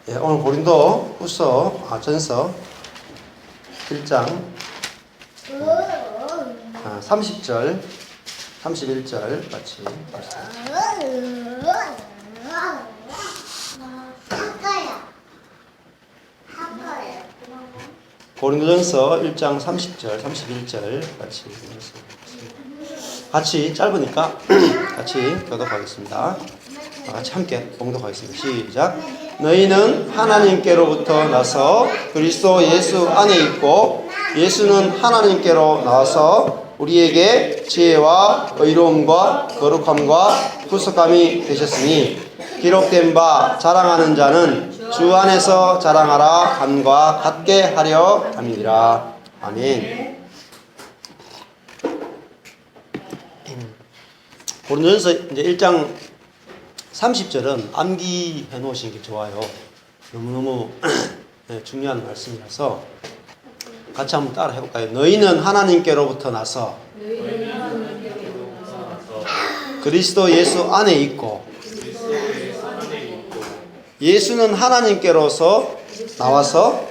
예, 오늘 고린도 후서 전서 1장 30절 31절 같이 봤습니다. 고린도전서 1장 30절 31절 같이 짧으니까 같이 교독하겠습니다. 같이 함께 봉독하겠습니다. 시작. 너희는 하나님께로부터 나서 그리스도 예수 안에 있고 예수는 하나님께로 나와서 우리에게 지혜와 의로움과 거룩함과 구속함이 되셨으니 기록된 바 자랑하는 자는 주 안에서 자랑하라 함과 같게 하려 함이니라. 아멘. 고린도전서 이제 1장 30절은 암기해 놓으시는 게 좋아요. 너무너무 중요한 말씀이라서 같이 한번 따라 해볼까요? 너희는 하나님께로부터 나서 그리스도 예수 안에 있고 예수는 하나님께로서 나와서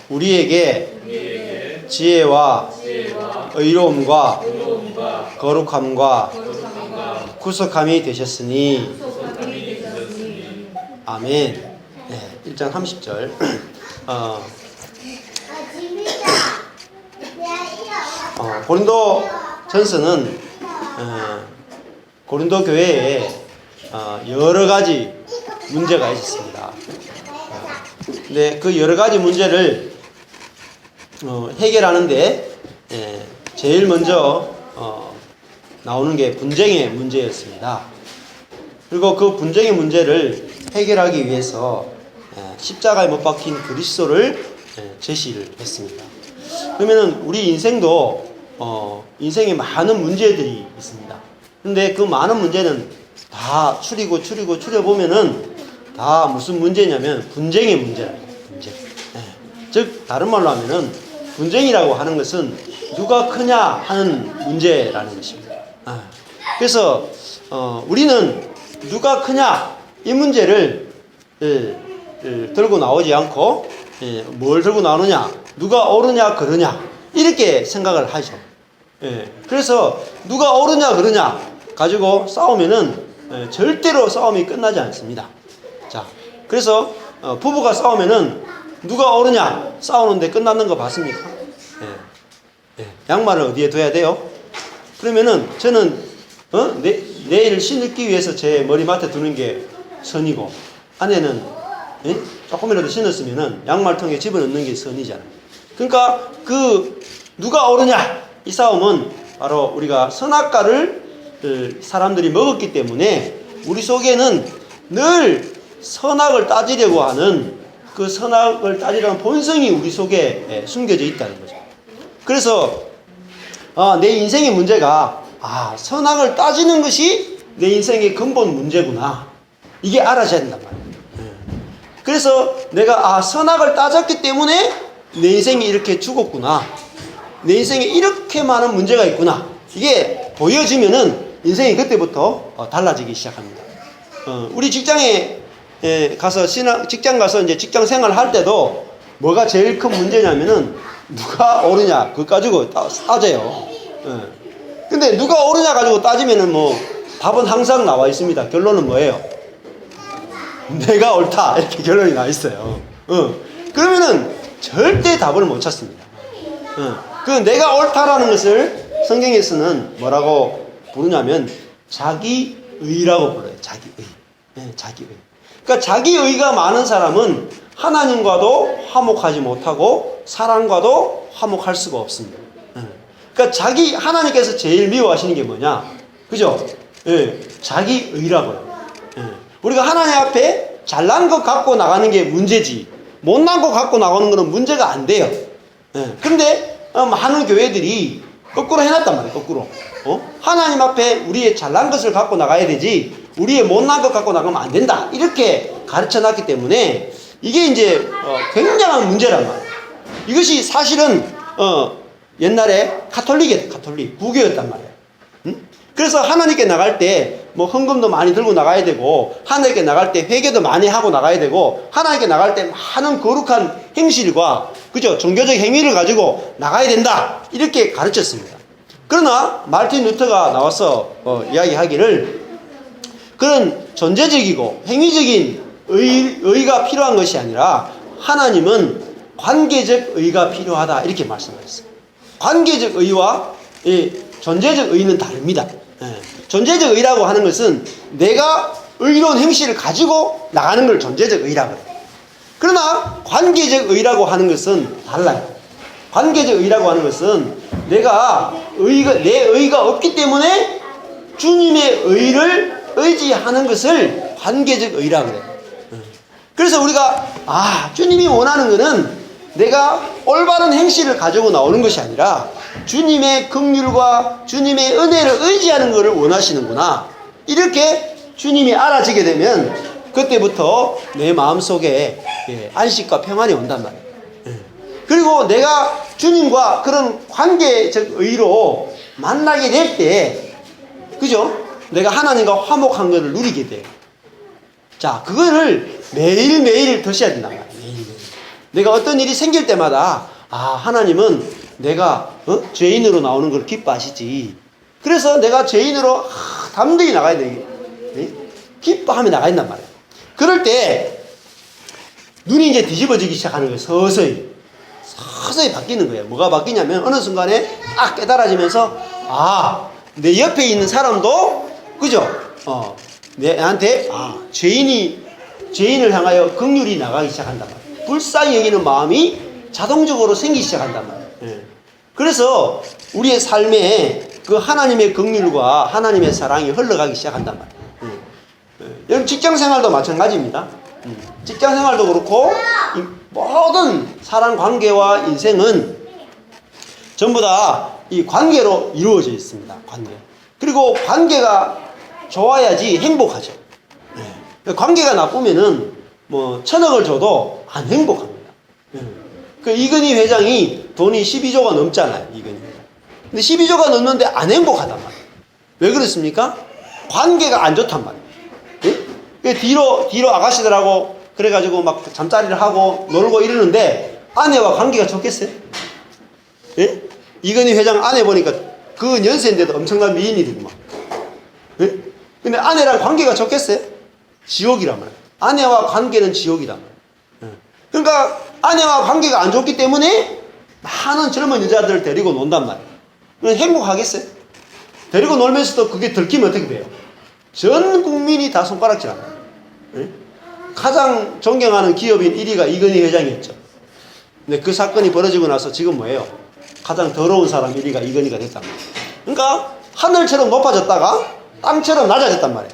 우리에게 지혜와 의로움과 거룩함과 구속함이 되셨으니 아멘. 네, 1장 30절 고린도 전서는 고린도 교회에 여러 가지 문제가 있었습니다. 근데 그 여러 가지 문제를 해결하는데 제일 먼저 나오는 게 분쟁의 문제였습니다. 그리고 그 분쟁의 문제를 해결하기 위해서 십자가에 못 박힌 그리스도를 제시를 했습니다. 그러면은 우리 인생도 인생에 많은 문제들이 있습니다. 근데 그 많은 문제는 다 추려보면은 다 무슨 문제냐면 분쟁의 문제라고. 분쟁. 즉 다른 말로 하면은 분쟁이라고 하는 것은 누가 크냐 하는 문제라는 것입니다. 그래서 우리는 누가 크냐 이 문제를 들고 나오지 않고 뭘 들고 나오느냐, 누가 옳으냐 그르냐 이렇게 생각을 하죠. 그래서 누가 옳으냐 그르냐 가지고 싸우면은 절대로 싸움이 끝나지 않습니다. 자, 그래서 부부가 싸우면은 누가 옳으냐 싸우는데 끝나는 거 봤습니까? 양말을 어디에 둬야 돼요? 그러면은 저는 내일 신기 위해서 제 머리맡에 두는 게 선이고 아내는 조금이라도 신었으면은 양말통에 집어넣는 게 선이잖아요. 그러니까 그 누가 옳으냐 이 싸움은 바로 우리가 선악과를 사람들이 먹었기 때문에 우리 속에는 늘 선악을 따지려고 하는 그 선악을 따지려는 본성이 우리 속에 숨겨져 있다는 거죠. 그래서 내 인생의 문제가 선악을 따지는 것이 내 인생의 근본 문제구나. 이게 알아져야 된단 말이에요. 그래서 내가 선악을 따졌기 때문에 내 인생이 이렇게 죽었구나. 내 인생에 이렇게 많은 문제가 있구나. 이게 보여지면은 인생이 그때부터 달라지기 시작합니다. 우리 직장에 가서 직장 가서 이제 직장 생활을 할 때도 뭐가 제일 큰 문제냐면은 누가 옳으냐 그거 가지고 따져요. 근데 누가 옳으냐 가지고 따지면은 뭐 답은 항상 나와 있습니다. 결론은 뭐예요? 내가 옳다 이렇게 결론이 나 있어요. 그러면은 절대 답을 못 찾습니다. 그 내가 옳다라는 것을 성경에서는 뭐라고 부르냐면 자기의라고 불러요. 자기의. 자기의. 그러니까 자기의가 많은 사람은 하나님과도 화목하지 못하고 사람과도 화목할 수가 없습니다. 그러니까 하나님께서 제일 미워하시는 게 뭐냐? 그죠? 자기의라고요. 우리가 하나님 앞에 잘난 것 갖고 나가는 게 문제지 못난 것 갖고 나가는 거는 문제가 안 돼요. 그런데 많은 교회들이 거꾸로 해놨단 말이에요. 거꾸로. 하나님 앞에 우리의 잘난 것을 갖고 나가야 되지 우리의 못난 것 갖고 나가면 안 된다. 이렇게 가르쳐놨기 때문에 이게 이제 굉장한 문제란 말이에요. 이것이 사실은 옛날에 카톨릭 부교였단 말이에요. 그래서 하나님께 나갈 때 뭐 헌금도 많이 들고 나가야 되고, 하나님께 나갈 때 회개도 많이 하고 나가야 되고, 하나님께 나갈 때 많은 거룩한 행실과, 그죠? 종교적 행위를 가지고 나가야 된다. 이렇게 가르쳤습니다. 그러나 마르틴 루터가 나와서 이야기하기를, 그런 존재적이고 행위적인 의가 필요한 것이 아니라 하나님은 관계적 의가 필요하다, 이렇게 말씀하셨어요. 관계적 의와 존재적 의는 다릅니다. 존재적 의라고 하는 것은 내가 의로운 행실을 가지고 나가는 걸 존재적 의라고 해요. 그러나 관계적 의라고 하는 것은 달라요. 관계적 의라고 하는 것은 내 의가 없기 때문에 주님의 의를 의지하는 것을 관계적 의라고 그래요. 그래서 우리가 주님이 원하는 것은 내가 올바른 행실을 가지고 나오는 것이 아니라 주님의 긍휼과 주님의 은혜를 의지하는 것을 원하시는구나, 이렇게 주님이 알아지게 되면 그때부터 내 마음속에 안식과 평안이 온단 말이에요. 그리고 내가 주님과 그런 관계적 의로 만나게 될 때, 그죠? 내가 하나님과 화목한 것을 누리게 돼요. 자, 그거를 매일매일 드셔야 된단 말이에요. 매일매일. 내가 어떤 일이 생길 때마다 하나님은 내가 죄인으로 나오는 걸 기뻐하시지. 그래서 내가 죄인으로 담대히 나가야 돼. 기뻐하며 나가야 된단 말이에요. 그럴 때 눈이 이제 뒤집어지기 시작하는 거예요. 서서히 바뀌는 거예요. 뭐가 바뀌냐면 어느 순간에 딱 깨달아지면서 내 옆에 있는 사람도, 그죠? 내한테 죄인을 향하여 긍휼이 나가기 시작한단 말이에요. 불쌍히 여기는 마음이 자동적으로 생기기 시작한단 말이에요. 그래서 우리의 삶에 그 하나님의 긍휼과 하나님의 사랑이 흘러가기 시작한단 말이에요. 여러분 직장생활도 마찬가지입니다. 직장생활도 그렇고 이 모든 사람 관계와 인생은 전부 다 이 관계로 이루어져 있습니다. 관계. 그리고 관계가 좋아야지 행복하죠. 관계가 나쁘면은 뭐 1000억을 줘도 안 행복합니다. 그 이건희 회장이 돈이 12조가 넘잖아요. 이건희 회장. 근데 12조가 넘는데 안 행복하단 말이에요. 왜 그렇습니까? 관계가 안 좋단 말이에요. 뒤로 아가씨들하고 그래가지고 막 잠자리를 하고 놀고 이러는데 아내와 관계가 좋겠어요? 예? 이건희 회장 아내 보니까 그 연세인데도 엄청난 미인이더구만. 예? 근데 아내랑 관계가 좋겠어요? 지옥이란 말이에요. 아내와 관계는 지옥이란 말이에요. 그러니까 아내와 관계가 안 좋기 때문에 많은 젊은 여자들을 데리고 논단 말이에요. 행복하겠어요? 데리고 놀면서도 그게 들키면 어떻게 돼요? 전 국민이 다 손가락질합니다. 예? 가장 존경하는 기업인 1위가 이건희 회장이었죠. 근데 그 사건이 벌어지고 나서 지금 뭐예요? 가장 더러운 사람 1위가 이건희가 됐단 말이에요. 그러니까 하늘처럼 높아졌다가 땅처럼 낮아졌단 말이에요.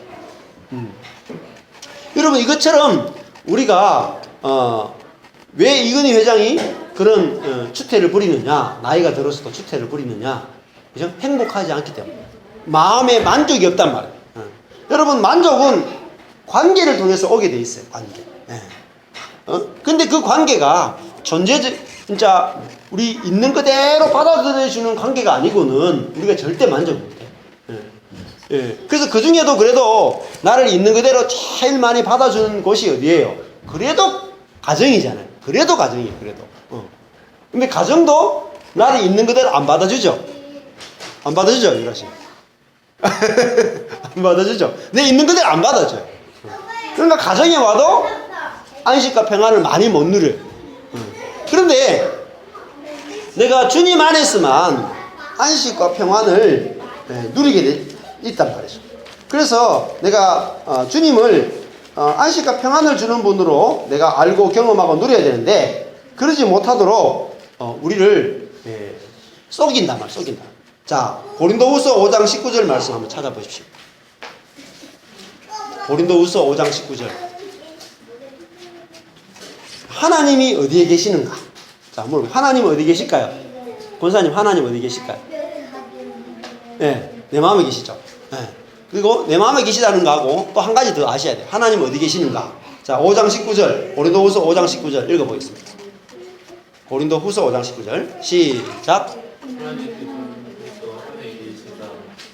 여러분 이것처럼 우리가 왜 이건희 회장이 그런 추태를 부리느냐, 나이가 들어서도 추태를 부리느냐, 그죠? 행복하지 않기 때문에 마음에 만족이 없단 말이에요. 여러분 만족은 관계를 통해서 오게 돼 있어요. 관계. 근데 그 관계가 진짜 우리 있는 그대로 받아들여주는 관계가 아니고는 우리가 절대 만족 못해요. 그래서 그 중에도 그래도 나를 있는 그대로 제일 많이 받아주는 곳이 어디예요? 그래도 가정이잖아요. 그래도 가정이에요. 그래도. 근데 가정도 나를 있는 그대로 안 받아주죠. 안 받아주죠, 유라씨. 안 받아주죠. 내 있는 그대로 안 받아줘요. 그러니까 가정에 와도 안식과 평안을 많이 못 누려요. 그런데 내가 주님 안에서만 안식과 평안을 누리게 있단 말이죠. 그래서 내가 주님을 안식과 평안을 주는 분으로 내가 알고 경험하고 누려야 되는데 그러지 못하도록 우리를 속인단 말이에요. 속인다. 자, 고린도후서 5장 19절 말씀 한번 찾아보십시오. 고린도후서 5장 19절. 하나님이 어디에 계시는가? 자, 뭐 하나님은 어디 계실까요? 권사님, 하나님 어디 계실까요? 네, 내 마음에 계시죠. 네. 그리고 내 마음에 계시다는 거하고 또 한 가지 더 아셔야 돼요. 하나님 어디 계시는가? 자, 5장 19절. 고린도후서 5장 19절 읽어보겠습니다. 고린도후서 5장 19절. 시작. 하나님께서는 그리스도 안에 계시다.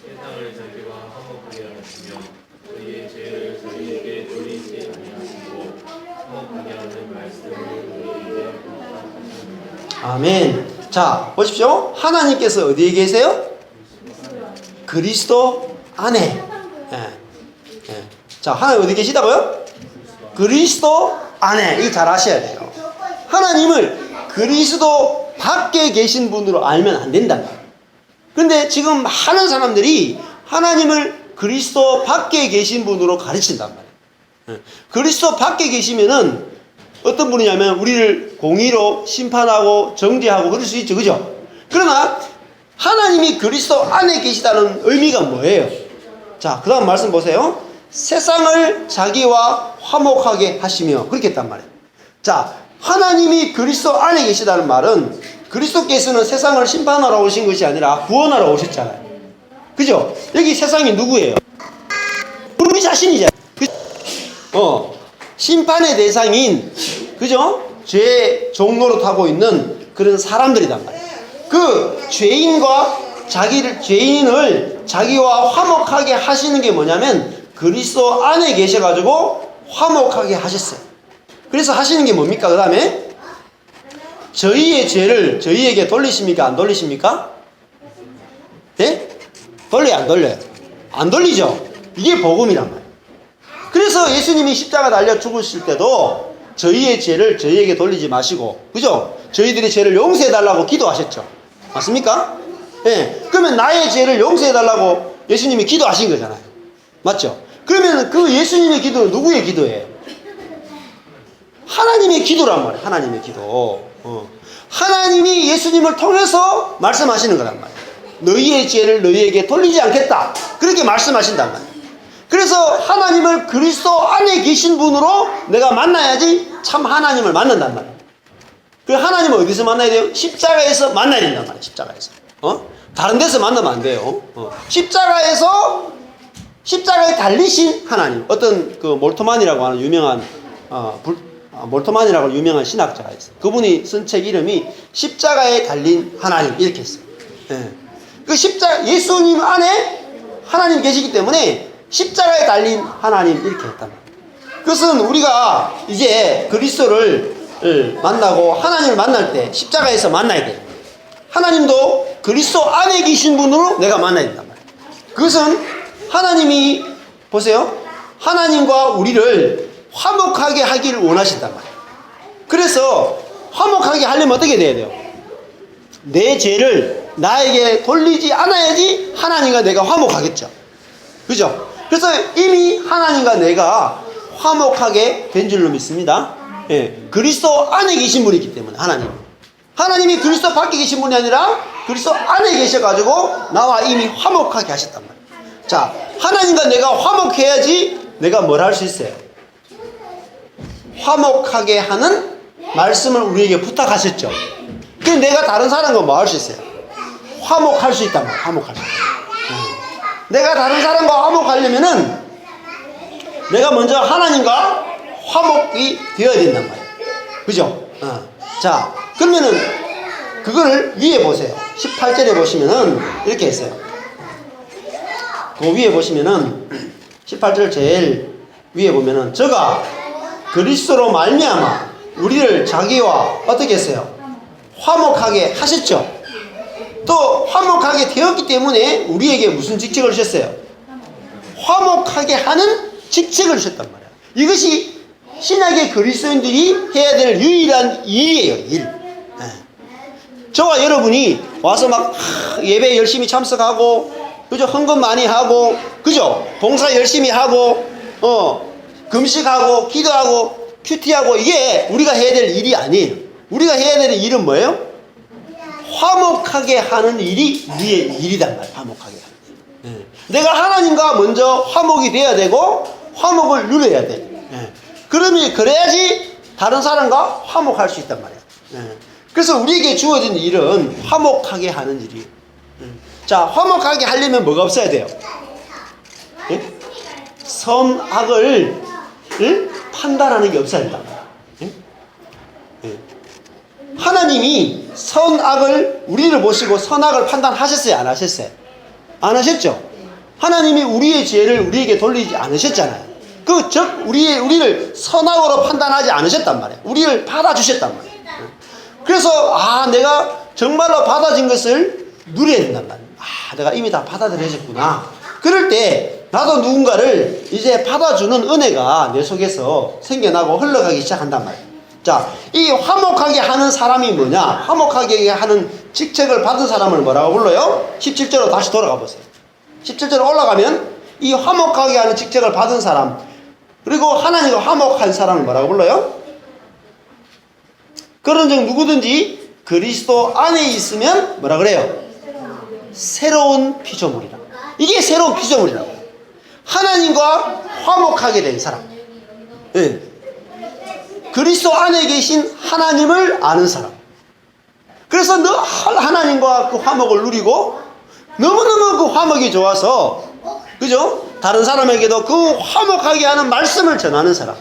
세상을 자기와 화목하게 화목하게 하시며 저희의 죄를 저희에게 돌리지 아니하시고 화목하게 하는 말씀을 우리에게 부탁하시느니라. 아멘. 자, 보십시오. 하나님께서 어디에 계세요? 그리스도 안에. 예. 예. 자, 하나님 어디 계시다고요? 그리스도 안에. 이거 잘 아셔야 돼요. 하나님을 그리스도 밖에 계신 분으로 알면 안 된다. 그런데 지금 많은 사람들이 하나님을 그리스도 밖에 계신 분으로 가르친단 말이에요. 그리스도 밖에 계시면은 어떤 분이냐면 우리를 공의로 심판하고 정죄하고 그럴 수 있죠. 그죠? 그러나 하나님이 그리스도 안에 계시다는 의미가 뭐예요? 자, 그 다음 말씀 보세요. 세상을 자기와 화목하게 하시며 그렇게 했단 말이에요. 자, 하나님이 그리스도 안에 계시다는 말은 그리스도께서는 세상을 심판하러 오신 것이 아니라 구원하러 오셨잖아요. 그죠? 여기 세상이 누구예요? 우리 자신이잖아요. 심판의 대상인, 그죠? 죄의 종로로 타고 있는 그런 사람들이란 말이에요. 그 죄인을 자기와 화목하게 하시는 게 뭐냐면 그리스도 안에 계셔가지고 화목하게 하셨어요. 그래서 하시는 게 뭡니까? 그 다음에 저희의 죄를 저희에게 돌리십니까? 안 돌리십니까? 네? 돌려요? 안 돌려요? 안 돌리죠? 이게 복음이란 말이에요. 그래서 예수님이 십자가 달려 죽으실 때도 저희의 죄를 저희에게 돌리지 마시고, 그죠? 저희들의 죄를 용서해달라고 기도하셨죠. 맞습니까? 예. 그러면 나의 죄를 용서해달라고 예수님이 기도하신 거잖아요. 맞죠? 그러면 그 예수님의 기도는 누구의 기도예요? 하나님의 기도란 말이에요. 하나님의 기도. 하나님이 예수님을 통해서 말씀하시는 거란 말이에요. 너희의 죄를 너희에게 돌리지 않겠다. 그렇게 말씀하신단 말이에요. 그래서 하나님을 그리스도 안에 계신 분으로 내가 만나야지 참 하나님을 만난단 말이에요. 그 하나님은 어디서 만나야 돼요? 십자가에서 만나야 된단 말이에요. 십자가에서. 다른 데서 만나면 안 돼요. 십자가에 달리신 하나님. 어떤 그 몰토만이라고 하는 유명한 몰토만이라고 유명한 신학자가 있어요. 그분이 쓴 책 이름이 십자가에 달린 하나님 이렇게 했어요. 예. 그 예수님 안에 하나님 계시기 때문에 십자가에 달린 하나님 이렇게 했단 말이에요. 그것은 우리가 이제 그리스도를 만나고 하나님을 만날 때 십자가에서 만나야 돼요. 하나님도 그리스도 안에 계신 분으로 내가 만나야 된단 말이에요. 그것은 하나님이 보세요. 하나님과 우리를 화목하게 하기를 원하신단 말이에요. 그래서 화목하게 하려면 어떻게 돼야 돼요? 내 죄를 나에게 돌리지 않아야지 하나님과 내가 화목하겠죠. 그죠? 그래서 이미 하나님과 내가 화목하게 된 줄로 믿습니다. 예, 그리스도 안에 계신 분이기 때문에 하나님이 그리스도 밖에 계신 분이 아니라 그리스도 안에 계셔가지고 나와 이미 화목하게 하셨단 말이에요. 자, 하나님과 내가 화목해야지 내가 뭘 할 수 있어요? 화목하게 하는 말씀을 우리에게 부탁하셨죠. 그럼 내가 다른 사람과 뭐 할 수 있어요? 화목할 수 있단 말이에요. 화목할 수 있어요. 내가 다른 사람과 화목하려면은 내가 먼저 하나님과 화목이 되어야 된단 말이에요. 그죠? 자, 그러면은 그거를 위에 보세요. 18절에 보시면은 이렇게 했어요. 그 위에 보시면은 18절 제일 위에 보면은 저가 그리스도로 말미암아 우리를 자기와 어떻게 했어요? 화목하게 하셨죠. 또 화목하게 되었기 때문에 우리에게 무슨 직책을 주셨어요? 화목하게 하는 직책을 주셨단 말이에요. 이것이 신약의 그리스도인들이 해야 될 유일한 일이에요. 일. 저와 여러분이 와서 막 예배 열심히 참석하고, 그죠? 헌금 많이 하고, 그죠? 봉사 열심히 하고, 금식하고, 기도하고, 큐티하고, 이게 우리가 해야 될 일이 아니에요. 우리가 해야 될 일은 뭐예요? 화목하게 하는 일이 우리의 일이란 말이에요. 화목하게 하는 일. 내가 하나님과 먼저 화목이 돼야 되고 화목을 누려야 돼. 그래야지 다른 사람과 화목할 수 있단 말이에요. 그래서 우리에게 주어진 일은 화목하게 하는 일이에요. 자, 화목하게 하려면 뭐가 없어야 돼요? 선악을 판단하는 게 없어야 된다. 하나님이 선악을 우리를 보시고 선악을 판단하셨어요? 안 하셨어요? 안 하셨죠? 하나님이 우리의 죄를 우리에게 돌리지 않으셨잖아요. 즉 우리를 선악으로 판단하지 않으셨단 말이에요. 우리를 받아주셨단 말이에요. 그래서 내가 정말로 받아진 것을 누려야 된단 말이에요. 내가 이미 다 받아들여졌구나. 그럴 때 나도 누군가를 이제 받아주는 은혜가 내 속에서 생겨나고 흘러가기 시작한단 말이에요. 자, 이 화목하게 하는 사람이 뭐냐? 화목하게 하는 직책을 받은 사람을 뭐라고 불러요? 17절로 다시 돌아가 보세요. 17절로 올라가면 이 화목하게 하는 직책을 받은 사람, 그리고 하나님과 화목한 사람을 뭐라고 불러요? 그런즉 누구든지 그리스도 안에 있으면 뭐라 그래요? 새로운 피조물이라. 이게 새로운 피조물이라고. 하나님과 화목하게 된 사람. 네. 그리스도 안에 계신 하나님을 아는 사람. 그래서 늘 하나님과 그 화목을 누리고 너무너무 그 화목이 좋아서, 그죠? 다른 사람에게도 그 화목하게 하는 말씀을 전하는 사람.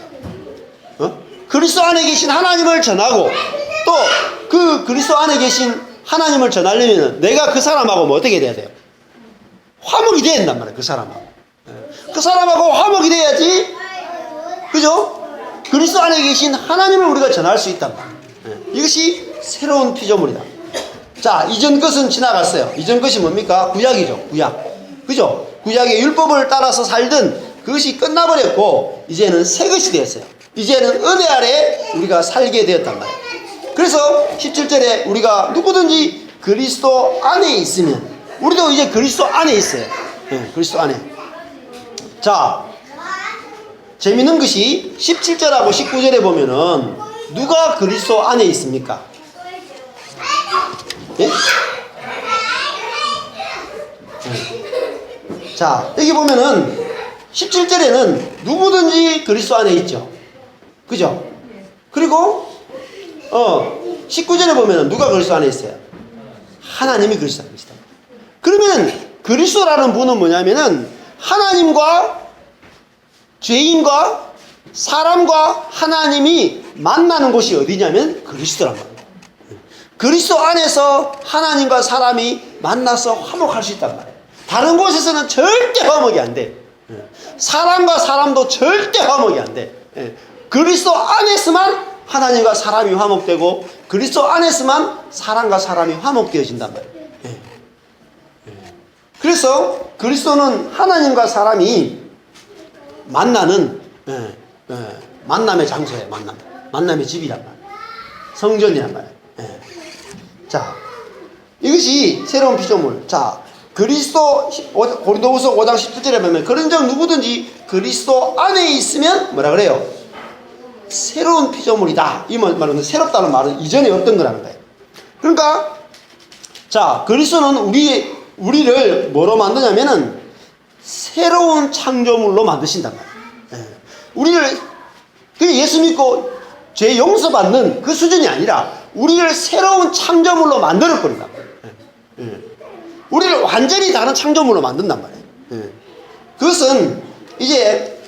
그리스도 안에 계신 하나님을 전하고, 또 그 그리스도 안에 계신 하나님을 전하려면 내가 그 사람하고 뭐 어떻게 돼야 돼요? 화목이 돼야 된단 말이에요. 그 사람하고. 그 사람하고 화목이 돼야지, 그죠? 그리스도 안에 계신 하나님을 우리가 전할 수 있단 말이에요. 이것이 새로운 피조물이다. 자, 이전 것은 지나갔어요. 이전 것이 뭡니까? 구약이죠. 구약. 그죠? 구약의 율법을 따라서 살던 그것이 끝나버렸고, 이제는 새 것이 되었어요. 이제는 은혜 아래 우리가 살게 되었단 말이에요. 그래서 17절에 우리가 누구든지 그리스도 안에 있으면, 우리도 이제 그리스도 안에 있어요. 네, 그리스도 안에. 자, 재밌는 것이 17절하고 19절에 보면은 누가 그리스도 안에 있습니까? 예? 네. 자, 여기 보면은 17절에는 누구든지 그리스도 안에 있죠. 그죠? 그리고 19절에 보면은 누가 그리스도 안에 있어요? 하나님이 그리스도 안에 있다. 그러면 그리스도라는 분은 뭐냐면은 하나님과 죄인과 사람과 하나님이 만나는 곳이 어디냐면 그리스도란 말이에요. 그리스도 안에서 하나님과 사람이 만나서 화목할 수 있단 말이에요. 다른 곳에서는 절대 화목이 안 돼. 사람과 사람도 절대 화목이 안 돼. 그리스도 안에서만 하나님과 사람이 화목되고, 그리스도 안에서만 사람과 사람이 화목되어진단 말이에요. 그래서 그리스도는 하나님과 사람이 만나는 만남의 장소예요. 만남의 집이란 말이에요. 성전이란 말이에요. 자, 이것이 새로운 피조물. 자, 그리스도 고린도후서 5장 17절에 보면 그런즉 누구든지 그리스도 안에 있으면 뭐라 그래요? 새로운 피조물이다. 이 말은 새롭다는 말은 이전에 없던 거라는 거예요. 그러니까 자, 그리스도는 우리를 뭐로 만드냐면은 새로운 창조물로 만드신단 말이에요. 우리를 예수 믿고 죄 용서받는 그 수준이 아니라 우리를 새로운 창조물로 만들어 버린단 말이에요. 우리를 완전히 다른 창조물로 만든단 말이에요. 그것은 이제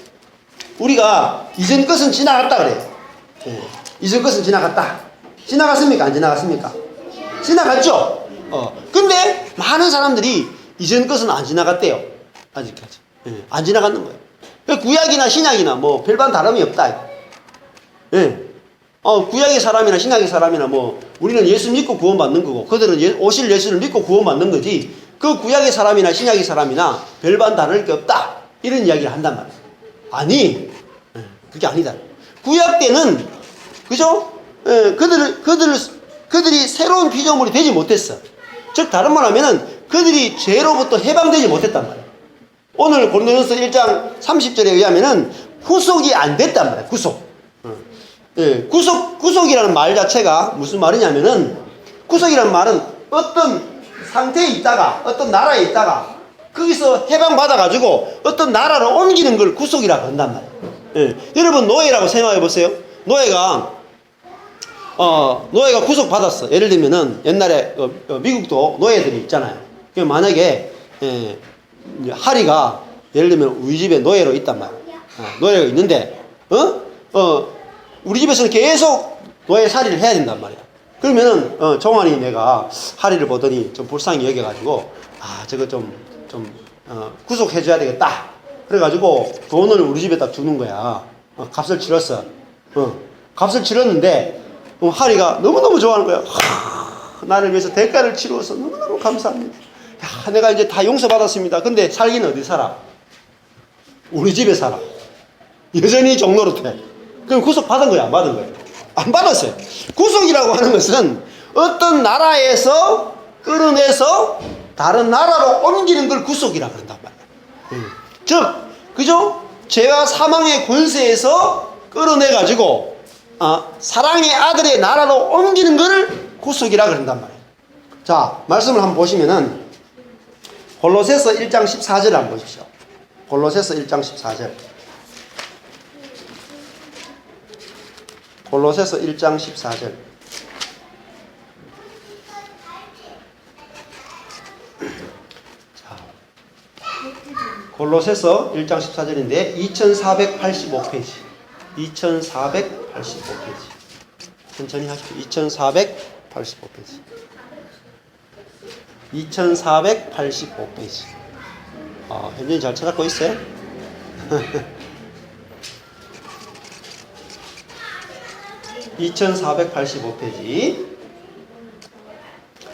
우리가 이전 것은 지나갔다 그래요. 이전 것은 지나갔다. 지나갔습니까? 안 지나갔습니까? 지나갔죠? 근데 많은 사람들이 이전 것은 안 지나갔대요. 아직까지. 안 지나갔는 거예요. 구약이나 신약이나 뭐 별반 다름이 없다. 구약의 사람이나 신약의 사람이나 뭐 우리는 예수 믿고 구원받는 거고, 그들은 오실 예수를 믿고 구원받는 거지, 그 구약의 사람이나 신약의 사람이나 별반 다를 게 없다. 이런 이야기를 한단 말이에요. 아니, 그게 아니다. 구약 때는, 그죠? 그들이 새로운 피조물이 되지 못했어. 즉, 다른 말 하면은 그들이 죄로부터 해방되지 못했단 말이에요. 오늘 고린도전서 1장 30절에 의하면은 구속이 안 됐단 말이에요. 구속이라는 말 자체가 무슨 말이냐면은, 구속이라는 말은 어떤 상태에 있다가, 어떤 나라에 있다가 거기서 해방받아가지고 어떤 나라로 옮기는 걸 구속이라고 한단 말이에요. 여러분, 노예라고 생각해 보세요. 노예가 구속받았어. 예를 들면은 옛날에 미국도 노예들이 있잖아요. 만약에 하리가 예를 들면 우리 집에 노예로 있단 말이에요. 노예가 있는데 우리 집에서는 계속 노예 살이를 해야 된단 말이야. 그러면은 종환이 내가 하리를 보더니 좀 불쌍히 여겨가지고 저거 좀 구속해줘야 되겠다. 그래가지고 돈을 우리 집에다 두는 거야. 값을 치렀어. 값을 치렀는데 하리가 너무너무 좋아하는 거야. 나를 위해서 대가를 치루어서 너무너무 감사합니다. 야, 내가 이제 다 용서받았습니다. 근데 살기는 어디 살아? 우리 집에 살아. 여전히 종노릇해. 그럼 구속 받은 거야, 안 받은 거야? 안 받았어요. 구속이라고 하는 것은 어떤 나라에서 끌어내서 다른 나라로 옮기는 걸 구속이라고 한단 말이야. 즉, 그죠? 죄와 사망의 권세에서 끌어내가지고 사랑의 아들의 나라로 옮기는 걸 구속이라 그런단 말이에요. 자, 말씀을 한번 보시면은 골로새서 1장 14절 한번 보십시오. 골로새서 1장 14절. 골로새서 1장 14절. 자, 골로새서 1장 14절인데 2485페이지. 2485페이지. 천천히 하십시오. 2485페이지. 2485페이지. 현준이 잘 찾았고 있어요? (2485페이지)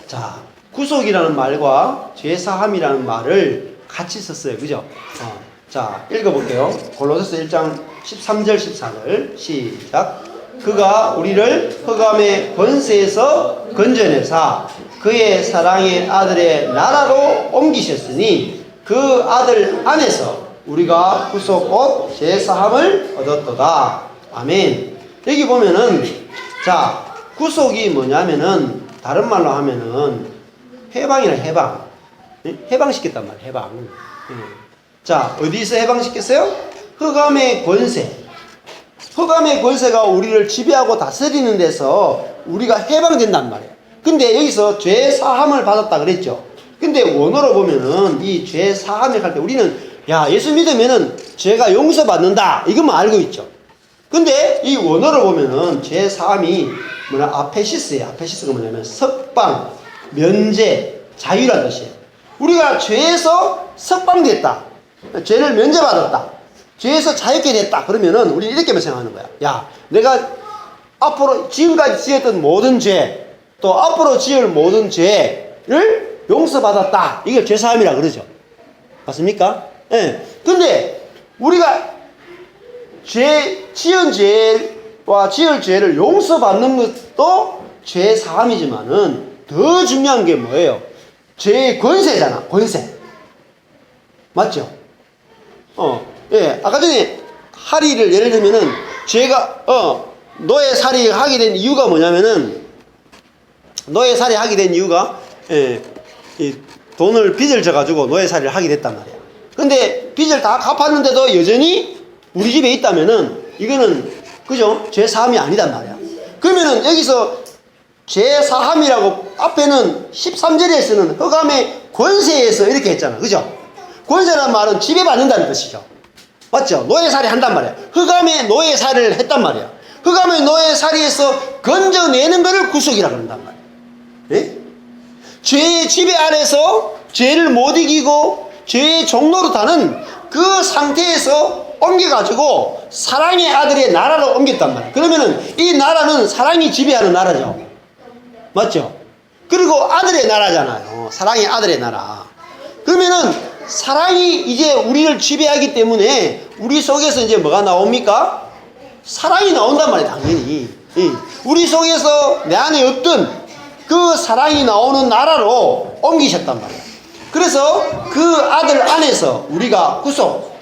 자, 구속이라는 말과 죄사함이라는 말을 같이 썼어요. 그죠? 자, 읽어볼게요. 골로새서 1장 13절 14절 시작. 그가 우리를 흑암의 권세에서 건져내사 그의 사랑의 아들의 나라로 옮기셨으니 그 아들 안에서 우리가 구속 곧 죄사함을 얻었도다. 아멘. 여기 보면은 자, 구속이 뭐냐면은 다른 말로 하면은 해방이라 해방. 해방시켰단 말이에요. 해방. 자, 어디서 해방시켰어요? 흑암의 권세. 흑암의 권세가 우리를 지배하고 다스리는 데서 우리가 해방된단 말이에요. 근데 여기서 죄 사함을 받았다 그랬죠. 근데 원어로 보면은 이 죄 사함을 할 때 우리는 야, 예수 믿으면은 죄가 용서받는다 이것만 알고 있죠. 근데 이 원어로 보면은 죄 사함이 뭐냐 아페시스예요. 아페시스가 뭐냐면 석방, 면제, 자유란 뜻이에요. 우리가 죄에서 석방됐다. 죄를 면제받았다. 죄에서 자유케 됐다. 그러면은 우리 이렇게만 생각하는 거야. 야, 내가 앞으로 지금까지 지었던 모든 죄, 또 앞으로 지을 모든 죄를 용서받았다. 이게 죄사함이라 그러죠. 맞습니까? 예. 근데 우리가 지은 죄와 지을 죄를 용서받는 것도 죄사함이지만은 더 중요한 게 뭐예요? 죄의 권세잖아. 권세. 맞죠? 예. 아까 전에 할의를 예를 들면은 죄가 노예살이 하게 된 이유가 뭐냐면은 노예살이 하게 된 이유가 이 돈을 빚을 져가지고 노예살이를 하게 됐단 말이야. 근데 빚을 다 갚았는데도 여전히 우리 집에 있다면은 이거는 그죠? 죄사함이 아니단 말이야. 그러면은 여기서 죄사함이라고 앞에는 13절에서는 흑암의 권세에서 이렇게 했잖아. 그죠? 권세라는 말은 지배받는다는 뜻이죠. 맞죠? 노예살이 한단 말이야. 흑암의 노예살이를 했단 말이야. 흑암의 노예살이에서 건져내는 것을 구속이라고 한단 말이야. 예? 죄의 지배 아래서 죄를 못 이기고 죄의 종노릇하는 그 상태에서 옮겨가지고 사랑의 아들의 나라로 옮겼단 말이야. 그러면은 이 나라는 사랑이 지배하는 나라죠. 맞죠? 그리고 아들의 나라잖아요. 사랑의 아들의 나라. 그러면은 사랑이 이제 우리를 지배하기 때문에 우리 속에서 이제 뭐가 나옵니까? 사랑이 나온단 말이에요. 당연히. 우리 속에서 내 안에 없던 그 사랑이 나오는 나라로 옮기셨단 말이에요. 그래서 그 아들 안에서 우리가 구속,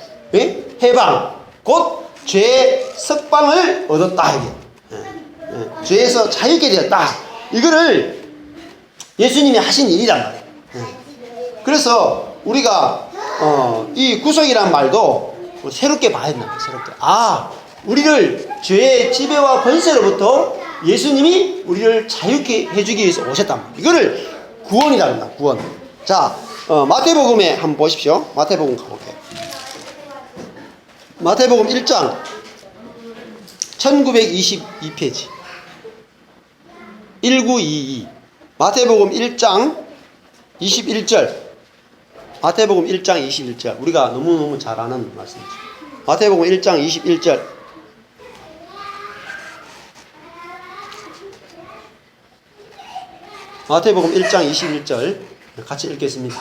해방, 곧 죄 석방을 얻었다. 이게. 죄에서 자유케 되었다. 이거를 예수님이 하신 일이란 말이에요. 그래서 우리가 이 구속이란 말도 새롭게 봐야 된다. 새롭게. 우리를 죄의 지배와 권세로부터 예수님이 우리를 자유케 해주기 위해서 오셨단 말이에요. 이거를 구원이라고 합니다. 구원. 자, 마태복음에 한번 보십시오. 마태복음 가볼게요. 마태복음 1장 1922페이지 1922 마태복음 1장 21절 마태복음 1장 21절. 우리가 너무너무 잘 아는 말씀이죠. 마태복음 1장 21절. 마태복음 1장 21절 같이 읽겠습니다.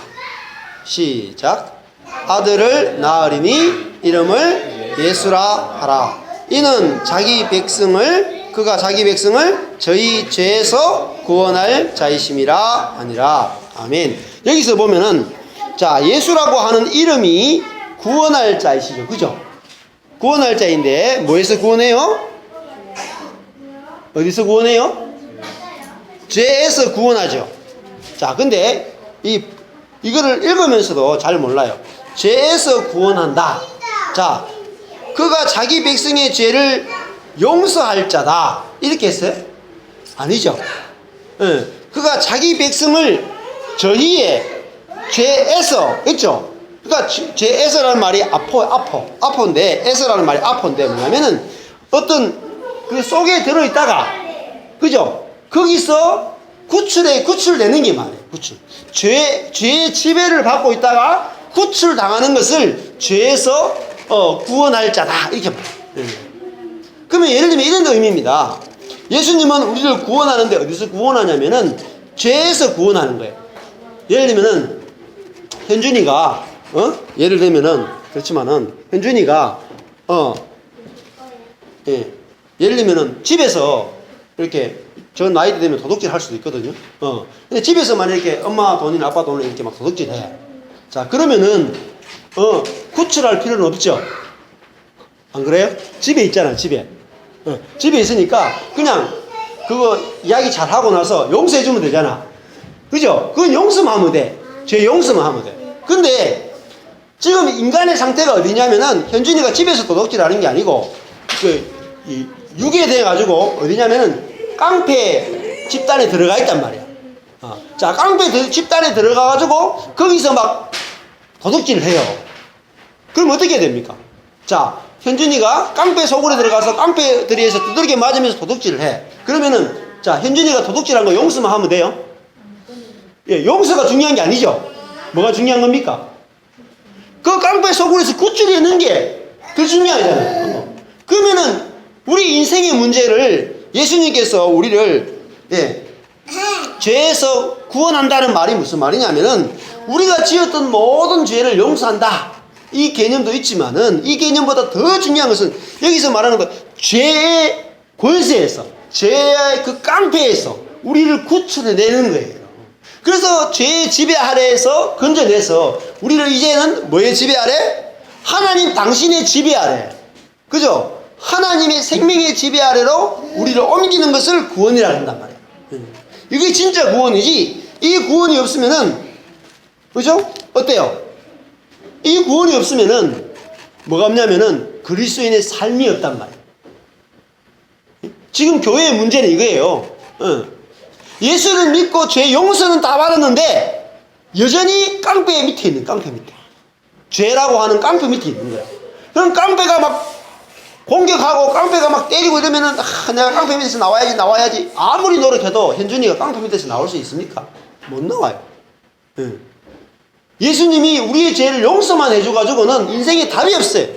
시작. 아들을 낳으리니 이름을 예수라 하라. 이는 그가 자기 백성을 저희 죄에서 구원할 자이심이라 하니라. 아멘. 여기서 보면은 자, 예수라고 하는 이름이 구원할 자이시죠. 그죠? 구원할 자인데 뭐에서 구원해요? 어디서 구원해요? 죄에서 구원하죠. 자, 근데 이거를 읽으면서도 잘 몰라요. 죄에서 구원한다. 자, 그가 자기 백성의 죄를 용서할 자다. 이렇게 했어요? 아니죠. 예. 그가 자기 백성을 저희의 죄에서, 있죠? 그러니까 죄에서라는 말이 아포인데, 에서라는 말이 아포인데, 뭐냐면은 어떤 그 속에 들어있다가, 그죠? 거기서 구출되는 게 말이에요. 구출. 죄의 지배를 받고 있다가 구출당하는 것을 죄에서 구원할 자다. 이렇게 말해요. 그러면 예를 들면 이런 의미입니다. 예수님은 우리를 구원하는데 어디서 구원하냐면은 죄에서 구원하는 거예요. 예를 들면은 현준이가 예를 들면은 그렇지만은 현준이가 예를 들면은 집에서 이렇게 저 나이 때 되면 도둑질 할 수도 있거든요. 근데 집에서만 이렇게 엄마 돈이나 아빠 돈을 이렇게 막 도둑질 해. 자, 그러면은 구출할 필요는 없죠. 안 그래요? 집에 있잖아, 집에. 집에 있으니까 그냥 그거 이야기 잘 하고 나서 용서해 주면 되잖아. 그죠? 그건 용서만 하면 돼. 죄 용서만 하면 돼. 근데 지금 인간의 상태가 어디냐면은 현준이가 집에서 도둑질 하는 게 아니고 유괴돼 가지고 어디냐면은 깡패 집단에 들어가 있단 말이야. 자, 깡패 집단에 들어가 가지고 거기서 막 도둑질을 해요. 그럼 어떻게 됩니까? 자, 현준이가 깡패 속으로 들어가서 깡패들이에서 두들겨 맞으면서 도둑질을 해. 그러면은 자, 현준이가 도둑질한 거 용서만 하면 돼요? 예, 용서가 중요한 게 아니죠. 뭐가 중요한 겁니까? 그 깡패 속으로서 구출해내는 게 더 중요하잖아요. 그러면은 우리 인생의 문제를 예수님께서 우리를 죄에서 구원한다는 말이 무슨 말이냐면은 우리가 지었던 모든 죄를 용서한다. 이 개념도 있지만은 이 개념보다 더 중요한 것은 여기서 말하는 것, 죄의 권세에서, 죄의 그 깡패에서 우리를 구출해내는 거예요. 그래서 죄의 지배 아래에서 건져내서 우리를 이제는 뭐의 지배 아래? 하나님 당신의 지배 아래. 그죠? 하나님의 생명의 지배 아래로 우리를 옮기는 것을 구원이라 한단 말이에요. 이게 진짜 구원이지. 이 구원이 없으면은, 그죠? 어때요? 이 구원이 없으면은 뭐가 없냐면은 그리스도인의 삶이 없단 말이에요. 지금 교회의 문제는 이거예요. 예수를 믿고 죄 용서는 다 받았는데 여전히 깡패 밑에 있는, 깡패 밑에. 죄라고 하는 깡패 밑에 있는 거야. 그럼 깡패가 막 공격하고 깡패가 막 때리고 이러면은 내가 깡패 밑에서 나와야지. 아무리 노력해도 현준이가 깡패 밑에서 나올 수 있습니까? 못 나와요. 예수님이 우리의 죄를 용서만 해줘가지고는 인생에 답이 없어요.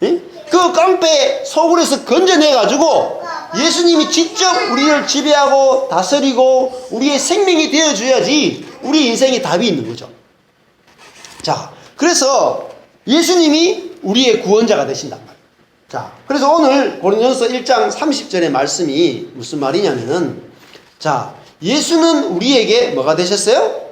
그 깡패 속으로서 건져내가지고 예수님이 직접 우리를 지배하고 다스리고 우리의 생명이 되어줘야지 우리 인생에 답이 있는 거죠. 자, 그래서 예수님이 우리의 구원자가 되신단 말이에요. 자, 그래서 오늘 고린도전서 1장 30절의 말씀이 무슨 말이냐면은, 자, 예수는 우리에게 뭐가 되셨어요?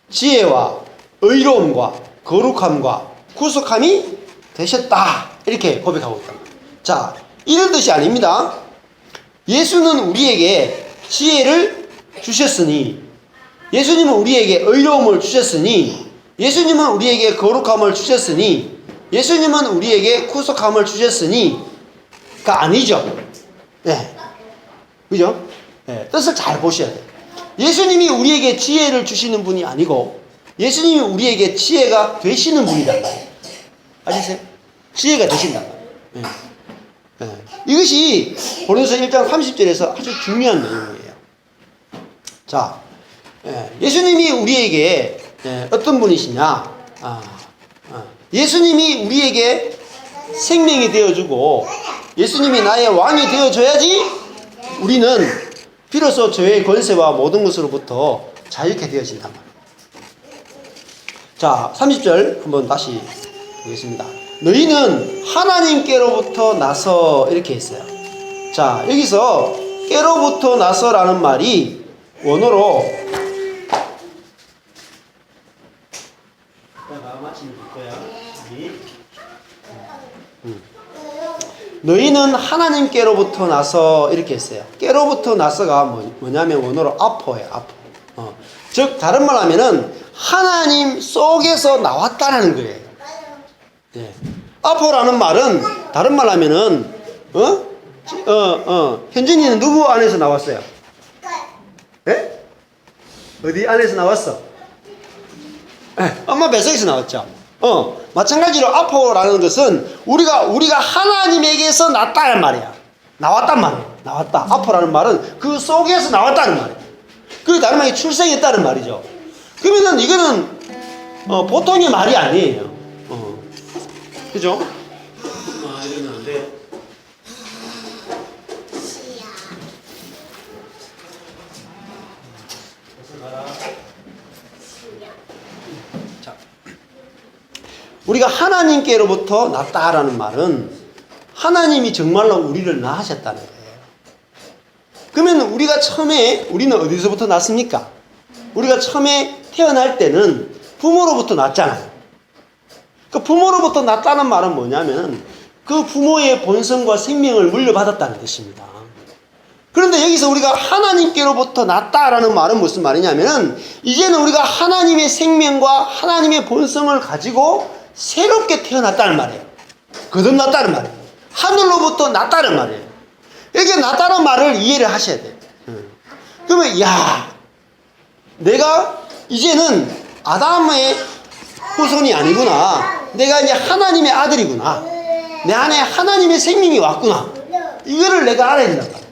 지혜와 의로움과 거룩함과 구속함이 되셨다. 이렇게 고백하고 있다. 자, 이런 뜻이 아닙니다. 예수는 우리에게 지혜를 주셨으니, 예수님은 우리에게 의로움을 주셨으니, 예수님은 우리에게 거룩함을 주셨으니, 예수님은 우리에게 구속함을 주셨으니가 아니죠. 네. 그죠? 네. 뜻을 잘 보셔야 돼요. 예수님이 우리에게 지혜를 주시는 분이 아니고 예수님이 우리에게 지혜가 되시는 분이란 말이에요. 아시세요? 지혜가 되신단 말이에요. 네. 네. 이것이 고린도서 1장 30절에서 아주 중요한 내용이에요. 자, 예수님이 우리에게 예, 어떤 분이시냐? 예수님이 우리에게 생명이 되어주고 예수님이 나의 왕이 되어줘야지 우리는 비로소 죄의 권세와 모든 것으로부터 자유케 되어진단 말이에요. 자, 30절 한번 다시 보겠습니다. 너희는 하나님께로부터 나서 이렇게 했어요. 자, 여기서 깨로부터 나서라는 말이 원어로 너희는 하나님께로부터 나서 이렇게 했어요. 깨로부터 나서가 뭐냐면 원어로 아포예요. 아포. 즉 다른 말 하면은 하나님 속에서 나왔다는 거예요. 네. 아포라는 말은 다른 말 하면은 현진이는 누구 안에서 나왔어요? 예? 어디 안에서 나왔어? 엄마 뱃속에서 나왔죠. 마찬가지로 아포라는 것은 우리가 하나님에게서 났다는 말이야. 나왔단 말이야. 나왔다. 아포라는 말은 그 속에서 나왔다는 말이야. 그 다른 말이 출생했다는 말이죠. 그러면은 이거는 보통의 말이 아니에요. 그죠? 이러면 안 돼. 자, 우리가 하나님께로부터 났다라는 말은 하나님이 정말로 우리를 낳으셨다는 거예요. 그러면 우리가 처음에 우리는 어디서부터 났습니까? 우리가 처음에 태어날 때는 부모로부터 났잖아요. 그 부모로부터 났다는 말은 뭐냐면 그 부모의 본성과 생명을 물려받았다는 뜻입니다. 그런데 여기서 우리가 하나님께로부터 났다라는 말은 무슨 말이냐면은 이제는 우리가 하나님의 생명과 하나님의 본성을 가지고 새롭게 태어났다는 말이에요. 거듭났다는 말이에요. 하늘로부터 났다는 말이에요. 이렇게 났다는 말을 이해를 하셔야 돼요. 그러면 내가 이제는 아담의 후손이 아니구나. 내가 이제 하나님의 아들이구나. 내 안에 하나님의 생명이 왔구나. 이거를 내가 알아야 된단 말이에요.